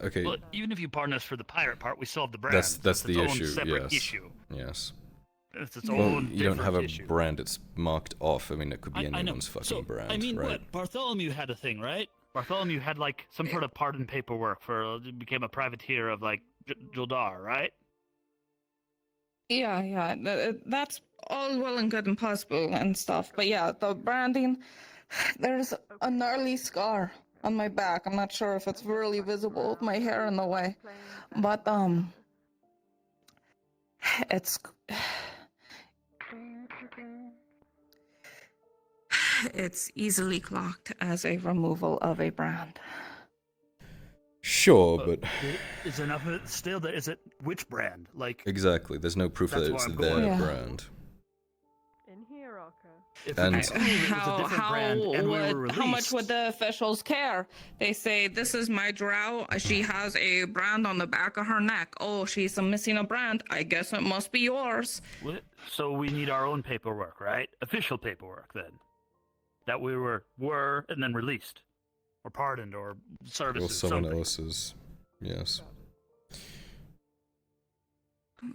Okay. Well, even if you pardon us for the pirate part, we still have the brand. That's It's the its issue. Own separate Yes. issue. Yes. It's its Well, own. you don't have a issue. brand. It's marked off. I mean, it could be I know. anyone's fucking So, brand, I mean, right? what? Bartholomew had a thing, right? Bartholomew had some sort of pardon paperwork for became a privateer of Jildar, right? Yeah. That's all well and good and possible and stuff. But yeah, the branding, there's a gnarly scar on my back. I'm not sure if it's really visible with my hair in the way. But, it's easily clocked as a removal of a brand. Sure, but Is enough of it still there? Is it which brand? exactly. There's no proof that That's it's why I'm their going. Yeah. brand. In here, Arca. If And- it was a different brand and we were released, How much would the officials care? They say, this is my drow. She has a brand on the back of her neck. Oh, she's missing a brand. I guess it must be yours. So we need our own paperwork, right? Official paperwork, then. That we were and then released. Or pardoned, or services, Or someone something. else's. Yes. I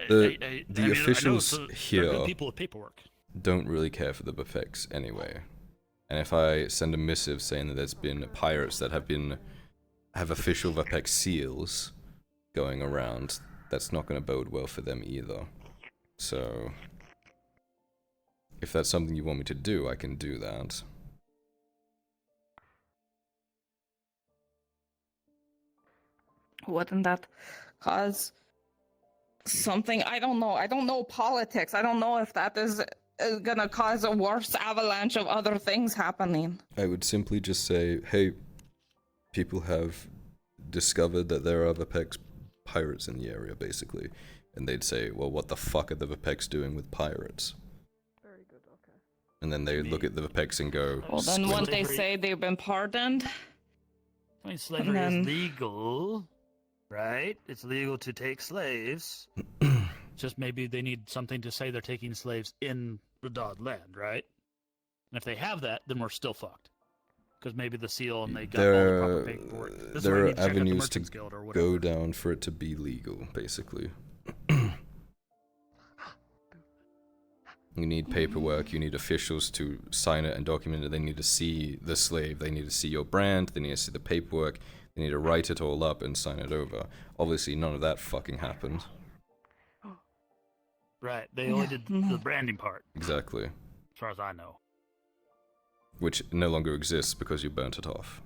The mean, I know officials they're here good people with paperwork. don't really care for the effects anyway. And if I send a missive saying that there's been pirates that have been have official Vapex seals going around, that's not going to bode well for them either. So, if that's something you want me to do, I can do that. Wouldn't that cause something? I don't know. I don't know politics. I don't know if that is gonna cause a worse avalanche of other things happening. I would simply just say, hey, people have discovered that there are Vapex pirates in the area, basically. And they'd say, well, what the fuck are the Vapex doing with pirates? Very good, okay. And then they look at the Vapex and go, Well, then squint. once they say they've been pardoned, I mean, slavery is legal, right? It's legal to take slaves. Just maybe they need something to say they're taking slaves in Radad land, right? And if they have that, then we're still fucked. Because maybe the seal and they got all the proper paperwork. This is where There you are need to check out the avenues to Merchants Guild or whatever. go down for it to be legal, basically. You need paperwork, you need officials to sign it and document it, they need to see the slave, they need to see your brand, they need to see the paperwork, they need to write it all up and sign it over. Obviously none of that fucking happened. Right, they only did the branding part, Exactly. as far as I know. Which no longer exists because you burnt it off.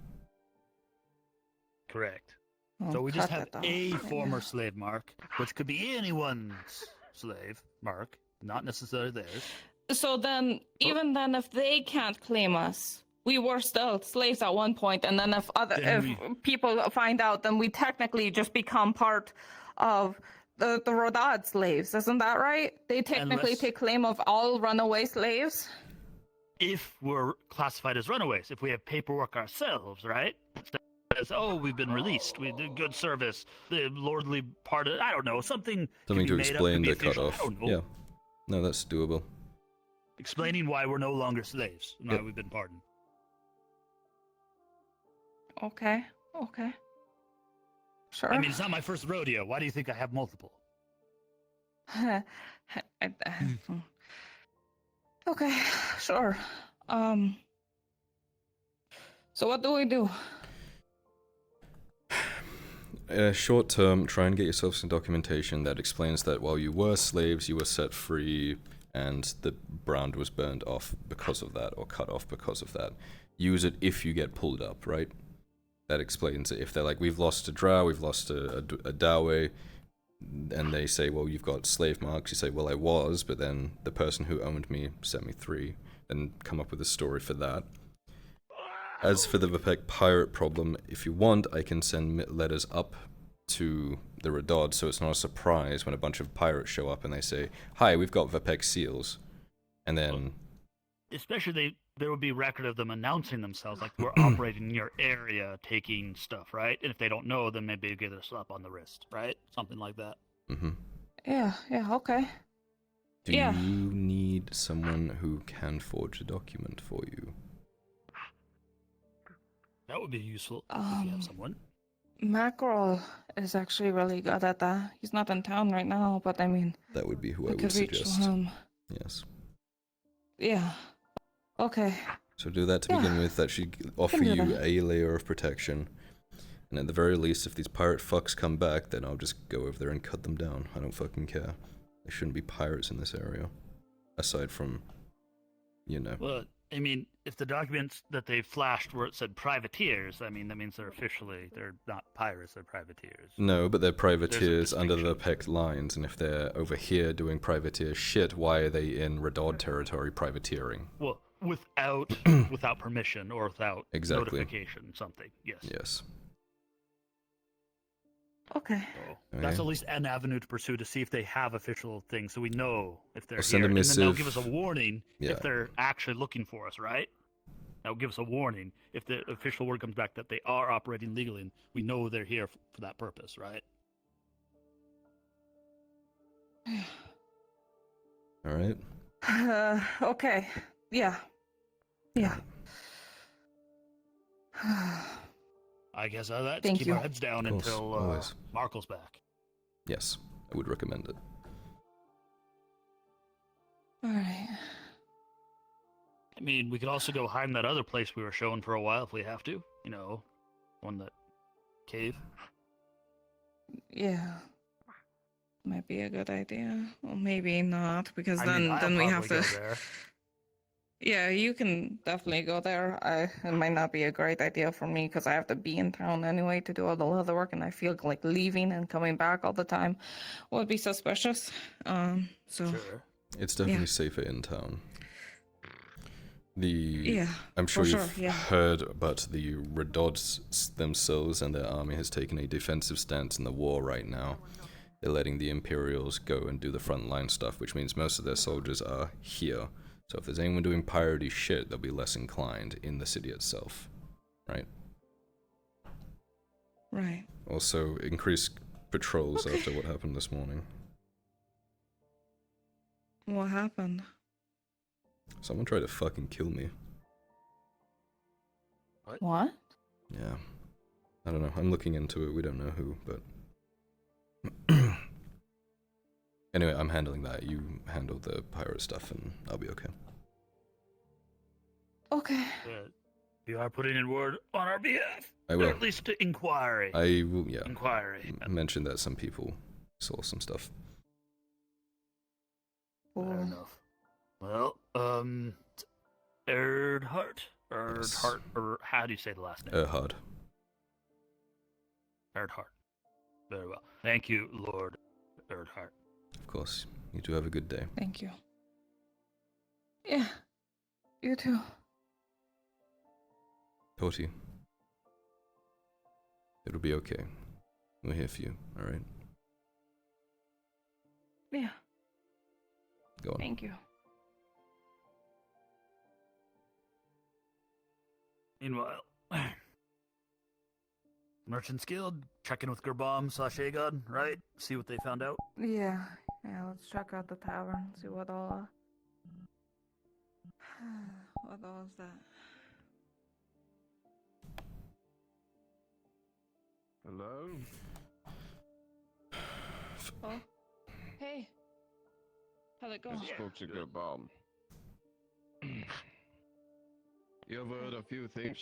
Correct. Oh, So we just cut have that off. a former slave mark, which could be anyone's slave mark, not necessarily theirs. so then even then, if they can't claim us, we were still slaves at one point, and then if people find out, then we technically just become part of the Rodad slaves. Isn't that right? They technically Unless- take claim of all runaway slaves. If we're classified as runaways, if we have paperwork ourselves, right? Says, oh, we've been released, we did good service, the lordly part of, I don't know, something Something could to be made up, explain could be the official, I cutoff. don't know. Yeah. No, that's doable. Explaining why we're no longer slaves and why we've been pardoned. Okay. Sure. I mean, it's not my first rodeo. Why do you think I have multiple? Okay, sure. So what do we do? Short term, try and get yourself some documentation that explains that while you were slaves, you were set free, and the brand was burned off because of that, or cut off because of that. Use it if you get pulled up, right? That explains it. If they're like, we've lost a drow, we've lost a dawe, and they say, well, you've got slave marks, you say, well, I was, but then the person who owned me set me free, and come up with a story for that. As for the Vapek pirate problem, if you want, I can send letters up to the Radod, so it's not a surprise when a bunch of pirates show up and they say, hi, we've got Vapek seals. And then... Especially there would be record of them announcing themselves, like we're operating in your area, taking stuff, right? And if they don't know, then maybe you get a slap on the wrist, right? Something like that. Mm-hmm. Yeah, okay. Do you need someone who can forge a document for you? That would be useful if you have someone. Mackerel is actually really good at that. He's not in town right now, but I mean... That would be who I we would could reach suggest. him. Yes. Yeah. Okay. So do that to begin with. That should offer Can do you that. a layer of protection. And at the very least, if these pirate fucks come back, then I'll just go over there and cut them down. I don't fucking care. There shouldn't be pirates in this area. Aside from, you know. Well, I mean, if the documents that they flashed where it said privateers, I mean, that means they're not pirates, they're privateers. No, but they're privateers under the PEC lines, and if they're over here doing privateer shit, why are they in Radod territory privateering? Well, without permission or without notification, something. Yes. Yes. Okay. So that's at least an avenue to pursue to see if they have official things, so we know if they're I'll send here. a And then they'll missive. give us a warning Yeah. if they're actually looking for us, right? That'll give us a warning if the official word comes back that they are operating legally, and we know they're here for that purpose, right? All right. Okay. Yeah. I guess let's Thank keep you. our heads down Of course, until always. Markle's back. Yes, I would recommend it. Alright. I mean, we could also go hide in that other place we were showing for a while if we have to. You know, one that cave? Yeah. Might be a good idea. Well, maybe not, because I mean, then we have I'll to. probably go there. Yeah, you can definitely go there. It might not be a great idea for me because I have to be in town anyway to do all the leather work, and I feel like leaving and coming back all the time would be suspicious. So Sure. It's definitely safer in town. Yeah, I'm sure for you've sure, yeah. heard, but the Redods themselves and their army has taken a defensive stance in the war right now. They're letting the Imperials go and do the frontline stuff, which means most of their soldiers are here. So if there's anyone doing piratey shit, they'll be less inclined in the city itself, right? Right. Also, increase patrols after what happened this morning. What happened? Someone tried to fucking kill me. What? Yeah. I don't know. I'm looking into it. We don't know who, but... Anyway, I'm handling that. You handle the pirate stuff and I'll be okay. Okay. You are putting in word on our behalf. I will. Or at least to inquiry. I will, yeah. Inquiry. Mention that some people saw some stuff. Fair enough. Well, Erdhart? Erdhart, or how do you say the last name? Erhard. Erdhart. Very well. Thank you, Lord Erdhart. Of course. You do have a good day. Thank you. Yeah. You too. Torty. It'll be okay. We're here for you, alright? Yeah. Go on. Thank you. Meanwhile, Merchants Guild, check in with Gerbam/Aegon, right? See what they found out. Yeah. Yeah, let's check out the tavern, see what all what all is that? Hello? Oh. Hey. How'd it go? I spoke to good bomb. You have heard a few things.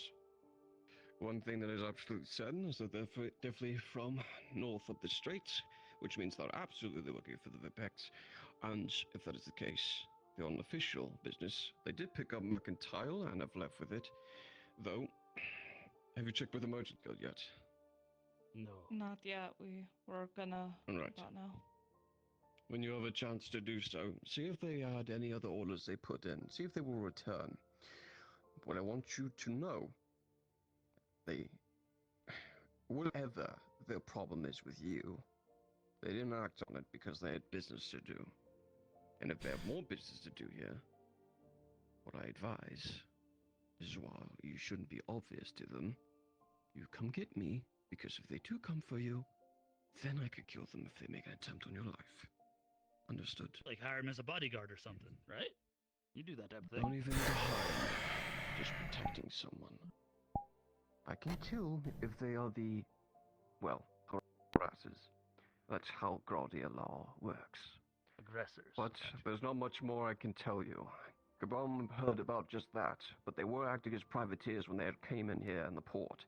One thing that is absolutely certain is that they're definitely from north of the straits, which means they're absolutely looking for the Vipex. And if that is the case, the unofficial business, they did pick up Mercantile and have left with it. Though, have you checked with the Merchant Guild yet? No. Not yet. We were gonna Right. about now. When you have a chance to do so, see if they had any other orders they put in. See if they will return. What I want you to know, whatever their problem is with you, they didn't act on it because they had business to do. And if they have more business to do here, what I advise is while you shouldn't be obvious to them, you come get me, because if they do come for you, then I could kill them if they make an attempt on your life. Understood? Like hire him as a bodyguard or something, right? You do that type of thing. Don't even hire, just protecting someone. I can kill if they are the, well, harassers. That's how Gradia law works. Aggressors. But there's not much more I can tell you. Gabon heard about just that, but they were acting as privateers when they had came in here in the port.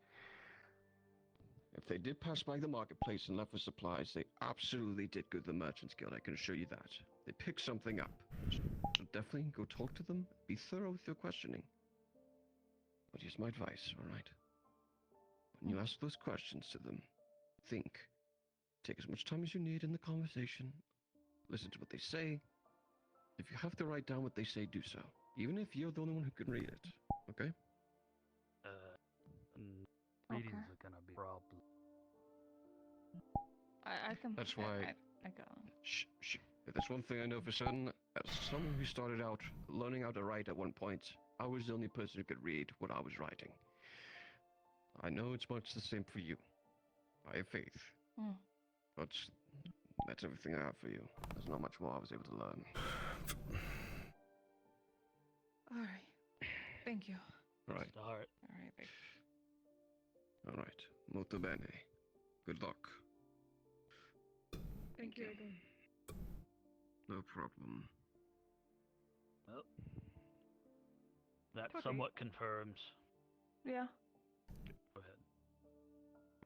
If they did pass by the marketplace and left with supplies, they absolutely did go to the Merchants Guild, I can assure you that. They picked something up. So definitely go talk to them, be thorough with your questioning. But here's my advice, alright? When you ask those questions to them, think. Take as much time as you need in the conversation. Listen to what they say. If you have to write down what they say, do so. Even if you're the only one who can read it, okay? Readings are gonna be a problem. I can. That's why. I got. Shh. If there's one thing I know for certain, as someone who started out learning how to write at one point, I was the only person who could read what I was writing. I know it's much the same for you. I have faith. But that's everything I have for you. There's not much more I was able to learn. Alright. Thank you. Right. Alright, thank you. Alright. Molto bene. Good luck. Thank you. No problem. Well, that Okay. somewhat confirms. Yeah. Go ahead.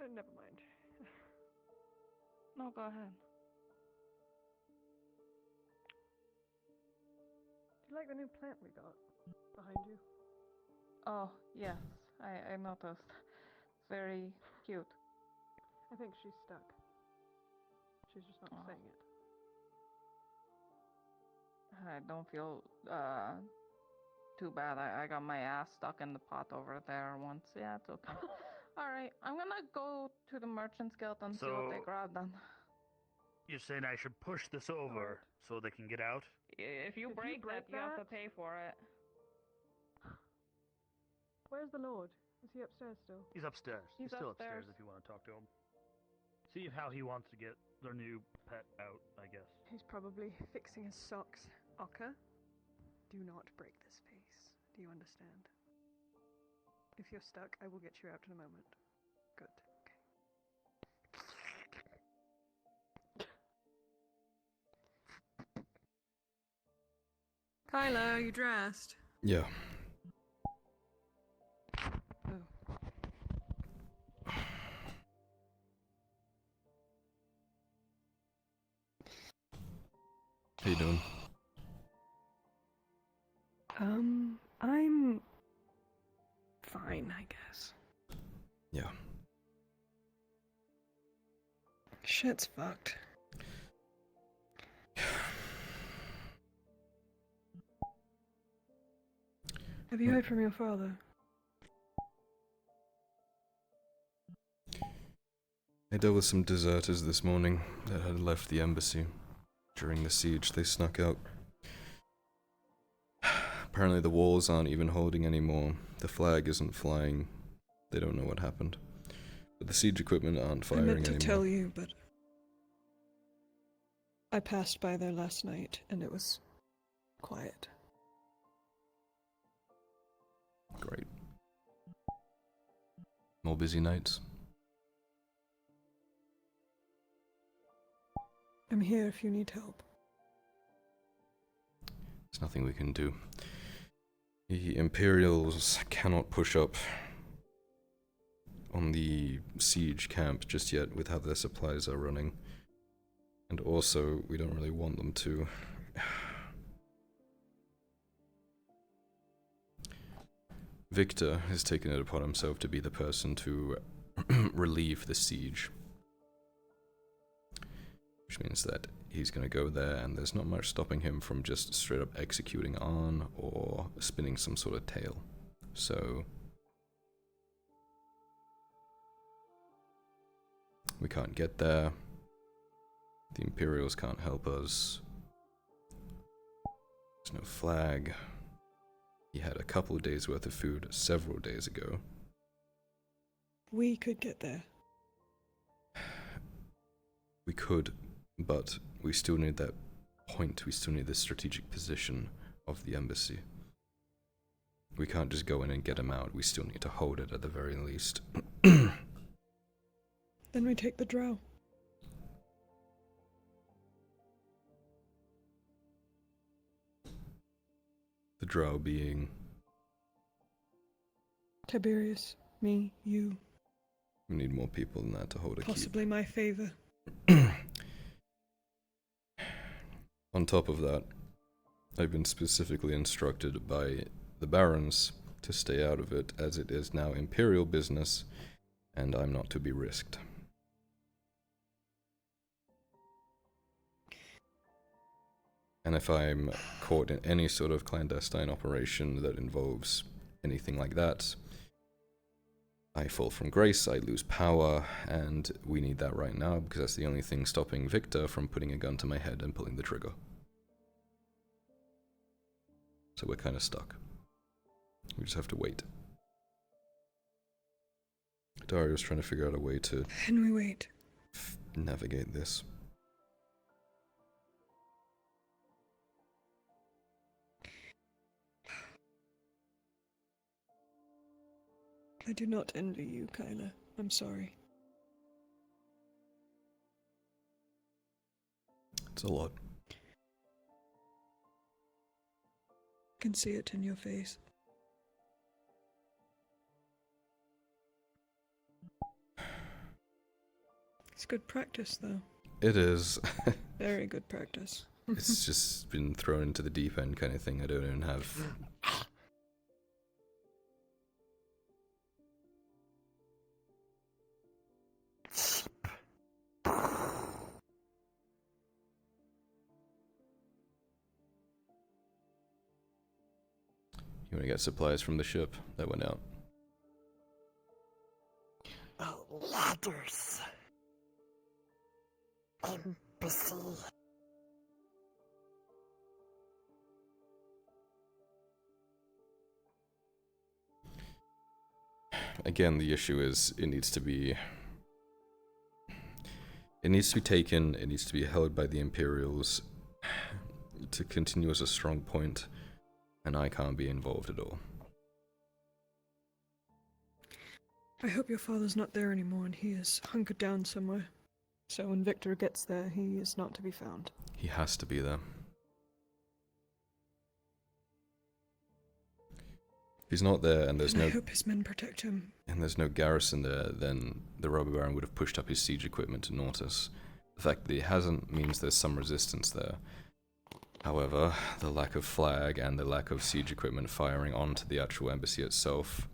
Never mind. No, go ahead. Do you like the new plant we got behind you? Oh, yes, I noticed. Very cute. I think she's stuck. She's just not saying it. I don't feel too bad. I got my ass stuck in the pot over there once. Yeah, it's okay. Alright, I'm gonna go to the Merchant's Guild and see what they So- grab then. You're saying I should push this over so they can get out? If you break that, you have to pay for it. Where's the Lord? Is he upstairs still? He's upstairs. He's still upstairs. upstairs if you want to talk to him. See how he wants to get their new pet out, I guess. He's probably fixing his socks. Oka, do not break this vase. Do you understand? If you're stuck, I will get you out in a moment. Good. Kyla, are you dressed? Yeah. How you doing? I'm fine, I guess. Yeah. Shit's fucked. Have you heard from your father? I dealt with some deserters this morning that had left the embassy. During the siege, they snuck out. Apparently the walls aren't even holding anymore. The flag isn't flying. They don't know what happened. But the siege equipment aren't I firing meant to anymore. tell you, but I passed by there last night and it was quiet. Great. More busy nights? I'm here if you need help. There's nothing we can do. The Imperials cannot push up on the siege camp just yet with how their supplies are running. And also, we don't really want them to. Victor has taken it upon himself to be the person to relieve the siege. Which means that he's going to go there and there's not much stopping him from just straight up executing on or spinning some sort of tale. So we can't get there. The Imperials can't help us. There's no flag. He had a couple of days worth of food several days ago. We could get there. We could, but we still need that point. We still need the strategic position of the embassy. We can't just go in and get him out. We still need to hold it at the very least. Then we take the drow. The drow being... Tiberius, me, you. We need more people than that to hold a keep. Possibly my favor. On top of that, I've been specifically instructed by the barons to stay out of it, as it is now imperial business, and I'm not to be risked. And if I'm caught in any sort of clandestine operation that involves anything like that, I fall from grace, I lose power, and we need that right now because that's the only thing stopping Victor from putting a gun to my head and pulling the trigger. So we're kind of stuck. We just have to wait. Dario's trying to figure out a way to Can we wait? navigate this. I do not envy you, Kyla. I'm sorry. It's a lot. I can see it in your face. It's good practice, though. It is. Very good practice. It's just been thrown into the deep end kind of thing. I don't even have. You want to get supplies from the ship that went out? Ladders. Embassy. Again, the issue is it needs to be taken, it needs to be held by the Imperials to continue as a strong point, and I can't be involved at all. I hope your father's not there anymore and he is hunkered down somewhere. So when Victor gets there, he is not to be found. He has to be there. If he's not there and there's And I no... hope his men protect him. And there's no garrison there, then the robber baron would have pushed up his siege equipment to Nautis. The fact that he hasn't means there's some resistance there. However, the lack of flag and the lack of siege equipment firing onto the actual embassy itself...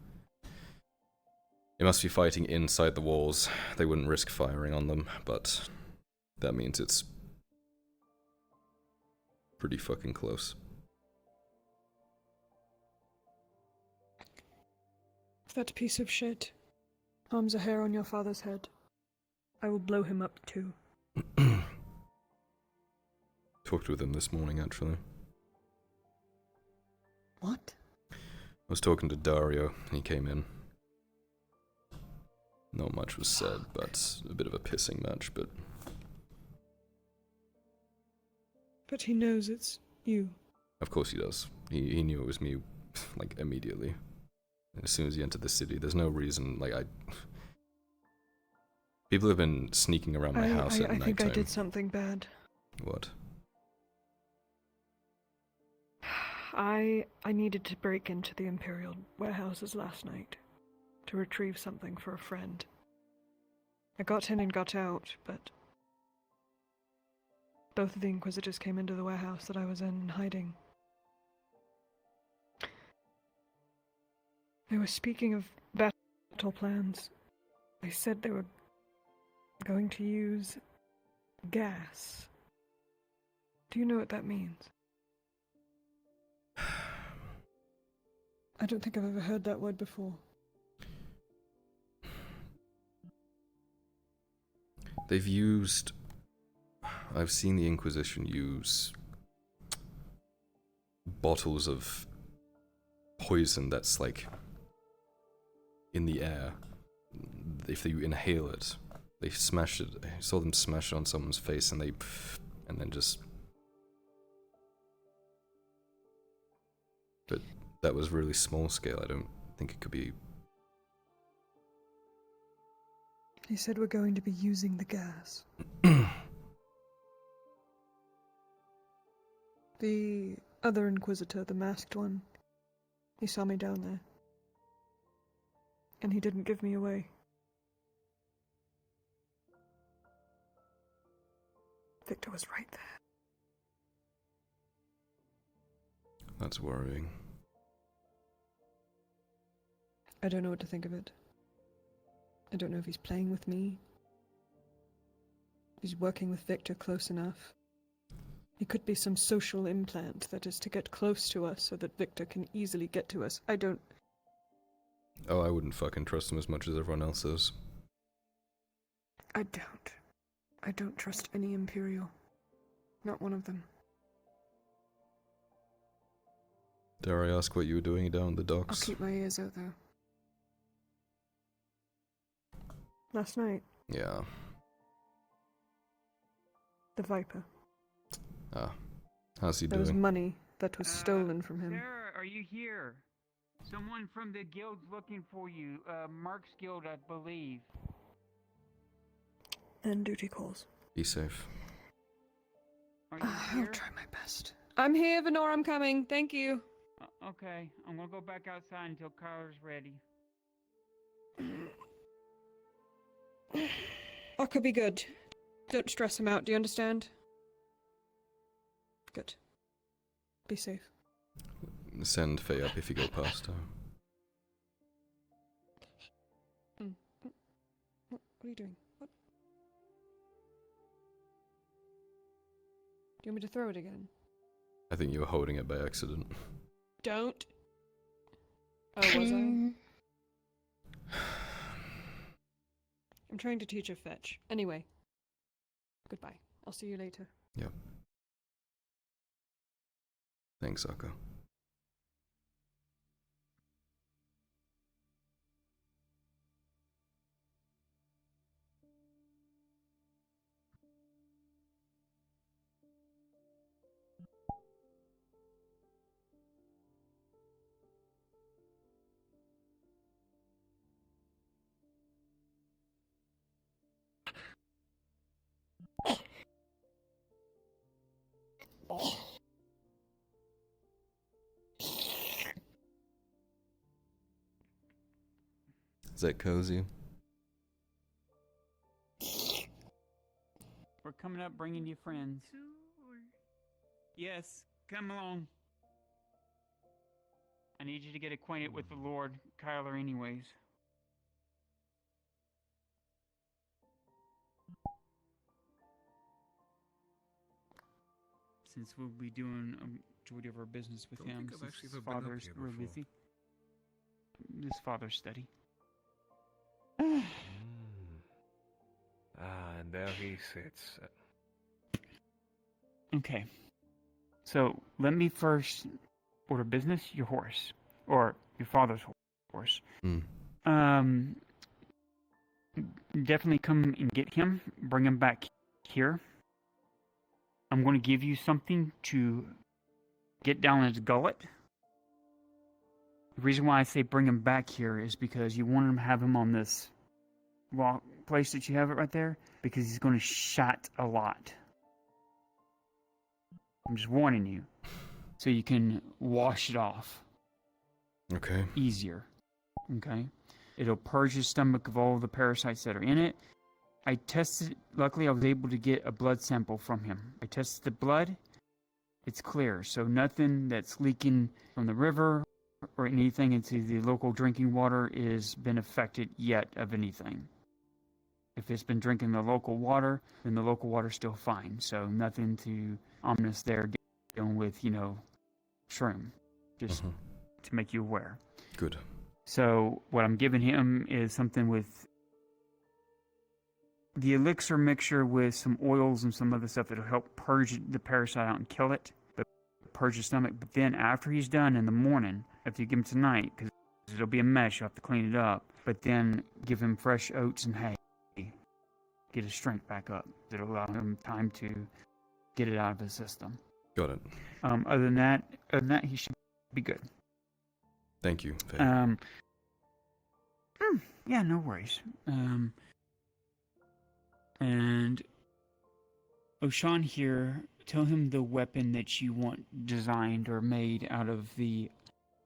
They must be fighting inside the walls. They wouldn't risk firing on them, but that means it's pretty fucking close. If that piece of shit harms a hair on your father's head, I will blow him up too. Talked with him this morning, actually. What? I was talking to Dario, and he came in. Not much was said, but a bit of a pissing match, but... But he knows it's you. Of course he does. He knew it was me, like, immediately. As soon as he entered the city, there's no reason, like, People have been sneaking around my house at night. I think I did something bad. What? I needed to break into the Imperial warehouses last night to retrieve something for a friend. I got in and got out, but both of the Inquisitors came into the warehouse that I was in hiding. They were speaking of battle plans. They said they were going to use gas. Do you know what that means? I don't think I've ever heard that word before. They've used... I've seen the Inquisition use bottles of poison that's like in the air. If you inhale it, they smash it. I saw them smash it on someone's face and then just... But that was really small scale. I don't think it could be... He said we're going to be using the gas. The other Inquisitor, the masked one, he saw me down there. And he didn't give me away. Victor was right there. That's worrying. I don't know what to think of it. I don't know if he's playing with me. He's working with Victor close enough. He could be some social implant that is to get close to us so that Victor can easily get to us. I don't... Oh, I wouldn't fucking trust him as much as everyone else does. I don't trust any Imperial. Not one of them. Dare I ask what you were doing down the docks? I'll keep my ears out though. Last night, Yeah. the Viper. Ah. How's he There was doing? money that was stolen from him. Sarah, are you here? Someone from the guild's looking for you. Mark's guild, I believe. And duty calls. Be safe. Are you I'll here? try my best. I'm here, Venor, I'm coming. Thank you. Okay, I'm gonna go back outside until Kyler's ready. Aka be good. Don't stress him out, do you understand? Good. Be safe. Send Faye up if you go past her. What are you doing? What? Do you want me to throw it again? I think you were holding it by accident. Don't. Oh, was I? I'm trying to teach her fetch. Anyway. Goodbye. I'll see you later. Yep. Thanks, Aka. Is that cozy? We're coming up bringing you friends. Yes, come along. I need you to get acquainted with the Lord Kyler anyways. Since we'll be doing a majority of our business with him, think I've since actually his ever been up father's here real before. busy. His father's steady. And there he sits. Okay. So, let me first order business, your horse. Or your father's horse. Definitely come and get him. Bring him back here. I'm going to give you something to get down his gullet. The reason why I say bring him back here is because you want to have him on this rock place that you have it right there, because he's going to shot a lot. I'm just warning you, so you can wash it off. Okay. Easier. Okay? It'll purge his stomach of all the parasites that are in it. I tested, luckily I was able to get a blood sample from him. I tested the blood, it's clear, so nothing that's leaking from the river or anything into the local drinking water is been affected yet of anything. If it's been drinking the local water, then the local water's still fine, so nothing too ominous there dealing with, shroom, just to make you aware. Good. So what I'm giving him is something with the elixir mixture with some oils and some other stuff that'll help purge the parasite out and kill it, but purge the stomach. But then after he's done in the morning, after you give him tonight, because it'll be a mess, you'll have to clean it up, but then give him fresh oats and hay. Get his strength back up. It'll allow him time to get it out of his system. Got it. Other than that, he should be good. Thank you. Faye. Yeah, no worries. And Oshan here, tell him the weapon that you want designed or made out of the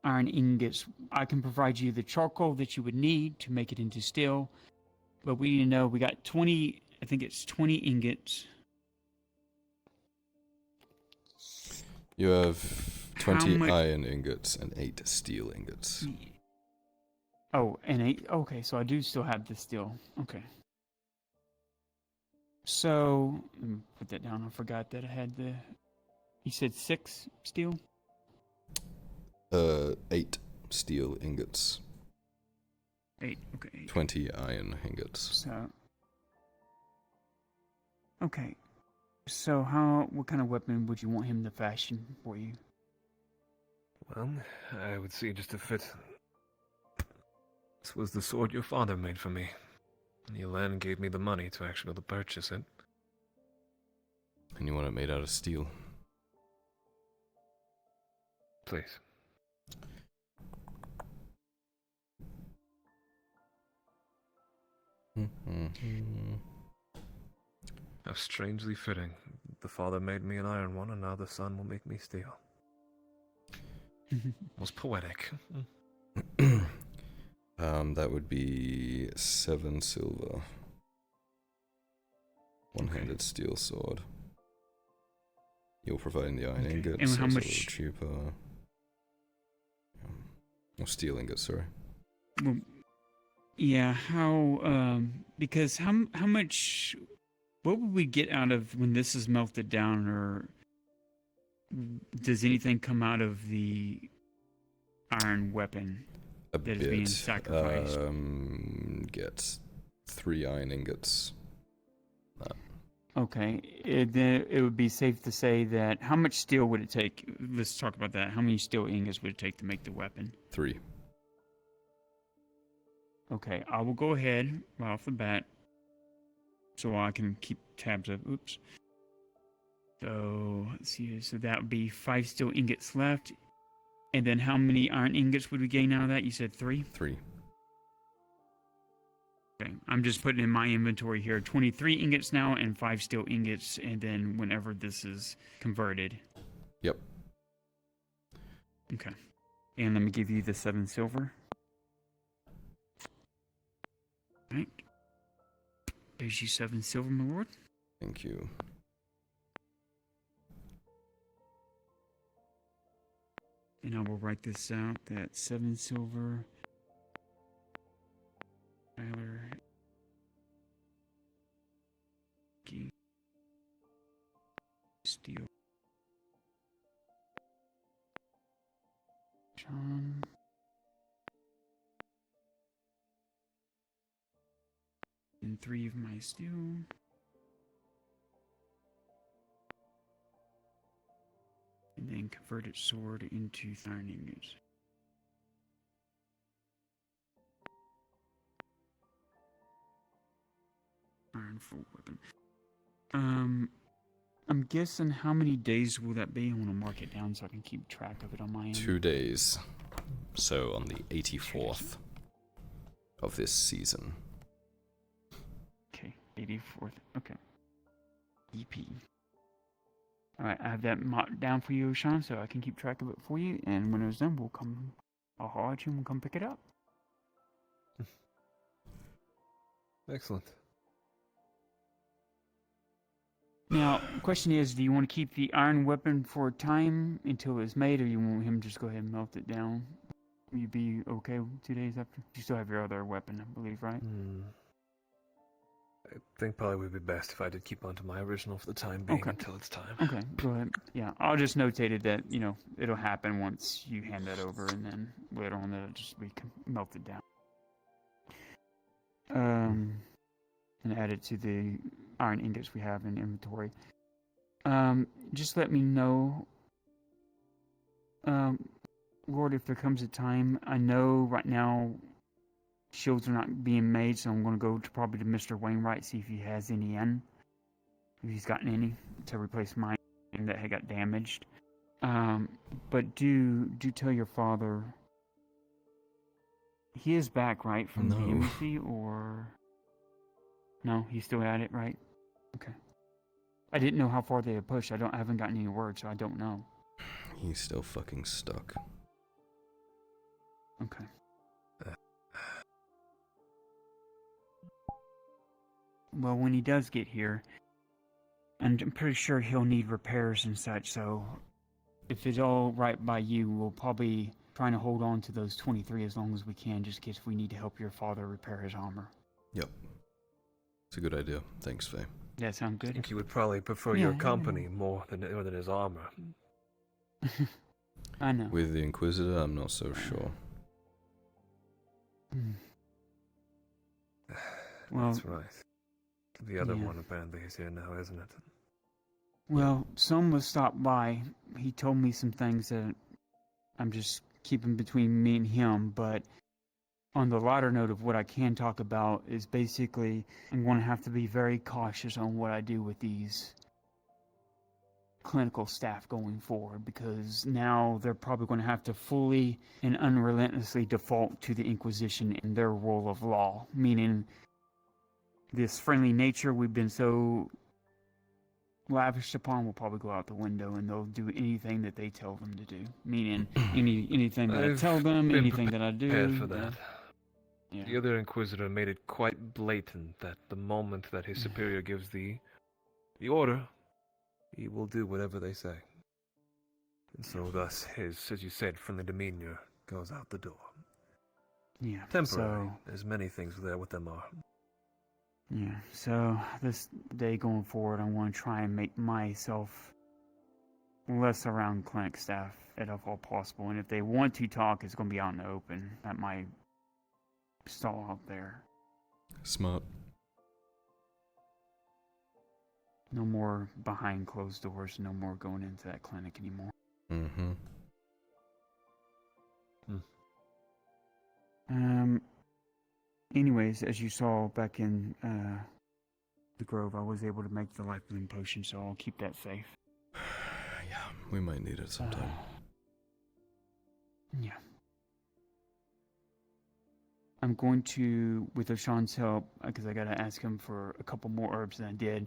iron ingots. I can provide you the charcoal that you would need to make it into steel, but we need to know we got 20, I think it's 20 ingots. You have 20 iron ingots and 8 steel ingots. Oh, and 8. Okay, so I do still have the steel. Okay. So, let me put that down. I forgot that I had the... You said 6 steel? 8 steel ingots. 8, okay. 20 iron ingots. So... Okay. So what kind of weapon would you want him to fashion for you? Well, I would see just a fit. This was the sword your father made for me. Yelan gave me the money to actually purchase it. And you want it made out of steel? Please. How strangely fitting. The father made me an iron one, and now the son will make me steel. Most poetic. That would be 7 silver. One-handed steel sword. You're providing the iron Okay. ingots. And how that's a much- little cheaper. Or steel ingots, sorry. Well, yeah, how, because how much, what would we get out of when this is melted down, or does anything come out of the iron weapon A that bit. is being sacrificed? Get 3 iron ingots. Okay, then it would be safe to say that, how much steel would it take? Let's talk about that. How many steel ingots would it take to make the weapon? 3. Okay, I will go ahead right off the bat so I can keep tabs of. Oops. So, let's see. So that would be 5 steel ingots left. And then how many iron ingots would we gain out of that? You said 3? 3. Okay, I'm just putting in my inventory here 23 ingots now and 5 steel ingots, and then whenever this is converted. Yep. Okay. And let me give you the 7 silver. Alright. There's you 7 silver, my lord. Thank you. And I will write this out, that 7 silver. Tyler. Steel. John. And 3 of my steel. And then converted sword into iron ingots. Iron full weapon. I'm guessing how many days will that be? I want to mark it down so I can keep track of it on my end. 2 days. So on the 84th of this season. Okay, 84th. Okay. EP. Alright, I have that marked down for you, Sean, so I can keep track of it for you. And when it's done, I'll holler at you and we'll come pick it up. Excellent. Now, the question is, do you want to keep the iron weapon for a time until it's made, or you want him to just go ahead and melt it down? Will you be okay 2 days after? You still have your other weapon, I believe, right? I think probably would be best if I did keep on to my original for the time being until it's time. Okay, go ahead. Yeah, I'll just notate it that, it'll happen once you hand that over, and then later on it'll just be melted down. And add it to the iron ingots we have in inventory. Just let me know, Lord, if there comes a time. I know right now shields are not being made, so I'm going to go probably to Mr. Wainwright, see if he has any in. If he's gotten any to replace mine that had got damaged. But do tell your father. He is back, right, from the embassy, or... No, he's still at it, right? Okay. I didn't know how far they had pushed. I haven't gotten any word, so I don't know. He's still fucking stuck. Okay. Well, when he does get here, and I'm pretty sure he'll need repairs and such, so if it's all right by you, we'll probably try to hold on to those 23 as long as we can, just in case we need to help your father repair his armor. Yep. It's a good idea. Thanks, Faye. That sound good? I think he would probably prefer your company more than his armor. I know. With the Inquisitor, I'm not so sure. Well, that's right. The other yeah. one apparently is here now, isn't it? Well, Soma stopped by. He told me some things that I'm just keeping between me and him, but on the lighter note of what I can talk about is basically I'm going to have to be very cautious on what I do with these clinical staff going forward, because now they're probably going to have to fully and unrelentlessly default to the Inquisition and their rule of law, meaning this friendly nature we've been so lavished upon will probably go out the window, and they'll do anything that they tell them to do, meaning anything that I tell them, anything that I do. For that. Yeah. The other Inquisitor made it quite blatant that the moment that his superior gives the The Order, he will do whatever they say. And so thus his, as you said, friendly demeanor goes out the door. Yeah. Temporary, So, as many things there with them are. yeah. So this day going forward, I want to try and make myself less around clinic staff if all possible. And if they want to talk, it's going to be out in the open at my stall out there. Smart. No more behind closed doors. No more going into that clinic anymore. Mm-hmm. Anyways, as you saw back in the Grove, I was able to make the life bloom potion, so I'll keep that safe. Yeah, we might need it sometime. Yeah. I'm going to, with Oshan's help, because I gotta ask him for a couple more herbs than I did.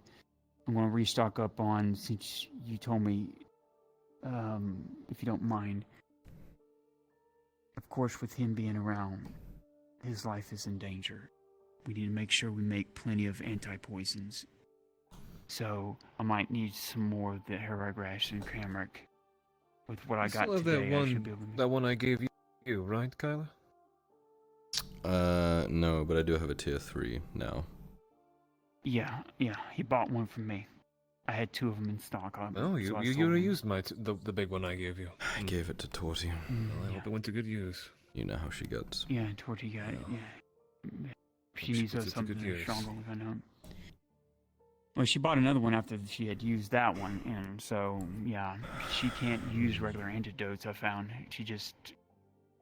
I'm gonna restock up on, since you told me, if you don't mind. Of course, with him being around, his life is in danger. We need to make sure we make plenty of anti-poisons. So I might need some more of the Heragrash and Camric. With what I got Still have today, I should be that able to... that one I gave you, right, Kyla? No, but I do have a tier 3 now. Yeah, he bought one from me. I had 2 of them in stock. Oh, you already used the big one I gave you. I gave it to Torty. Well, I hope it went to good use. You know how she gets. Yeah, Torty got it, yeah. She needs puts it to something good use. stronger, I know. Well, she bought another one after she had used that one, and so, yeah, she can't use regular antidotes, I found. She just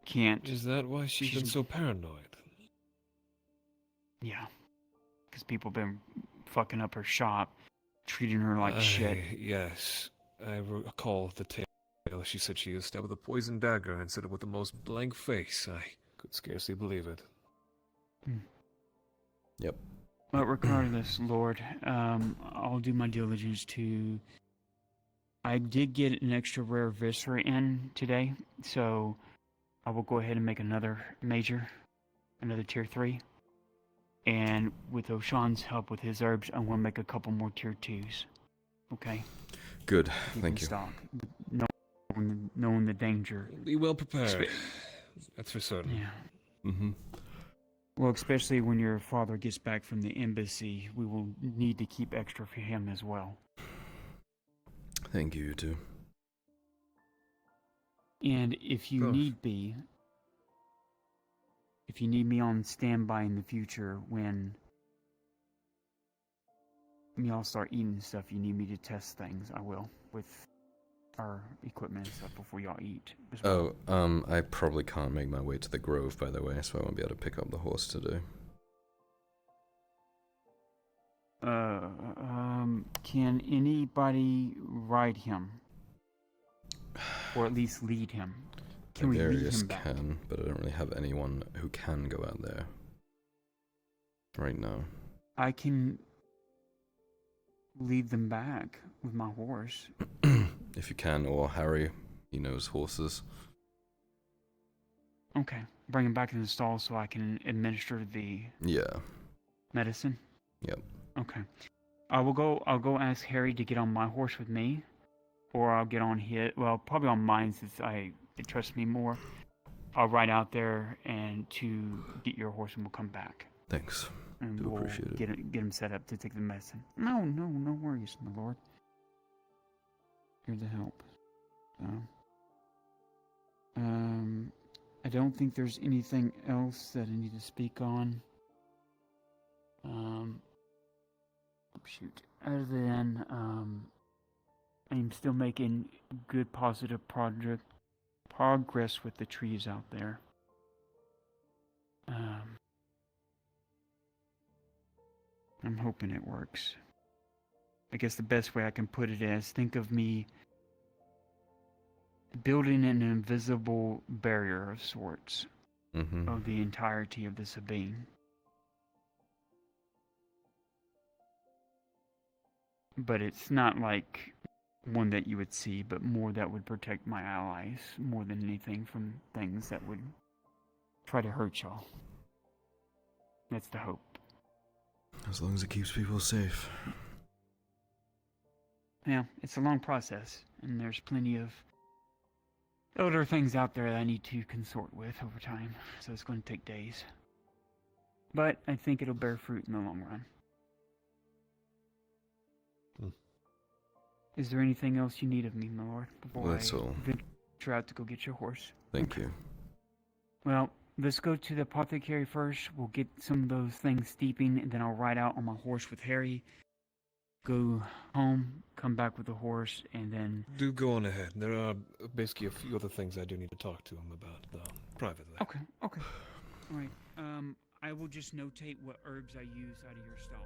can't. Is that why she's been so paranoid? Yeah. Because people been fucking up her shop, treating her like shit. Yes, I recall the tale. She said she was stabbed with a poisoned dagger and said it with the most blank face. I could scarcely believe it. Yep. But regardless, Lord, I'll do my diligence to... I did get an extra rare viscera in today, so I will go ahead and make another major, another tier 3. And with Oshan's help with his herbs, I'm going to make a couple more tier 2s. Okay? Good, thank you. Stock. Knowing the danger. Be well prepared. That's for certain. Yeah. Mm-hmm. Well, especially when your father gets back from the embassy, we will need to keep extra for him as well. Thank you, you too. And if you need be, if you need me on standby in the future when y'all start eating stuff, you need me to test things, I will, with our equipment and stuff before y'all eat. Oh, I probably can't make my way to the Grove, by the way, so I won't be able to pick up the horse today. Can anybody ride him? Or at least lead him? Can we lead Various him back? can, but I don't really have anyone who can go out there right now. I can lead them back with my horse. If you can, or Harry, he knows horses. Okay, bring him back in the stall so I can administer the medicine. Yep. Okay, I'll go ask Harry to get on my horse with me, or I'll get on his. Well, probably on mine since it trusts me more. I'll ride out there and to get your horse, and we'll come back. Thanks. And Do we'll appreciate it. get him set up to take the medicine. No worries, my lord. Here to help. So, I don't think there's anything else that I need to speak on. Shoot. Other than, I'm still making good positive progress with the trees out there. I'm hoping it works. I guess the best way I can put it is, think of me building an invisible barrier of sorts of the entirety of the Sabine. But it's not like one that you would see, but more that would protect my allies more than anything from things that would try to hurt y'all. That's the hope. As long as it keeps people safe. yeah, it's a long process, and there's plenty of other things out there that I need to consort with over time, so it's going to take days. But I think it'll bear fruit in the long run. Is there anything else you need of me, my lord, before That's I all. venture out to go get your horse? Thank you. Well, let's go to the apothecary first. We'll get some of those things steeping, and then I'll ride out on my horse with Harry, go home, come back with the horse, and then... Do go on ahead. There are basically a few other things I do need to talk to him about, though, privately. Okay. All right. I will just notate what herbs I use out of your stock.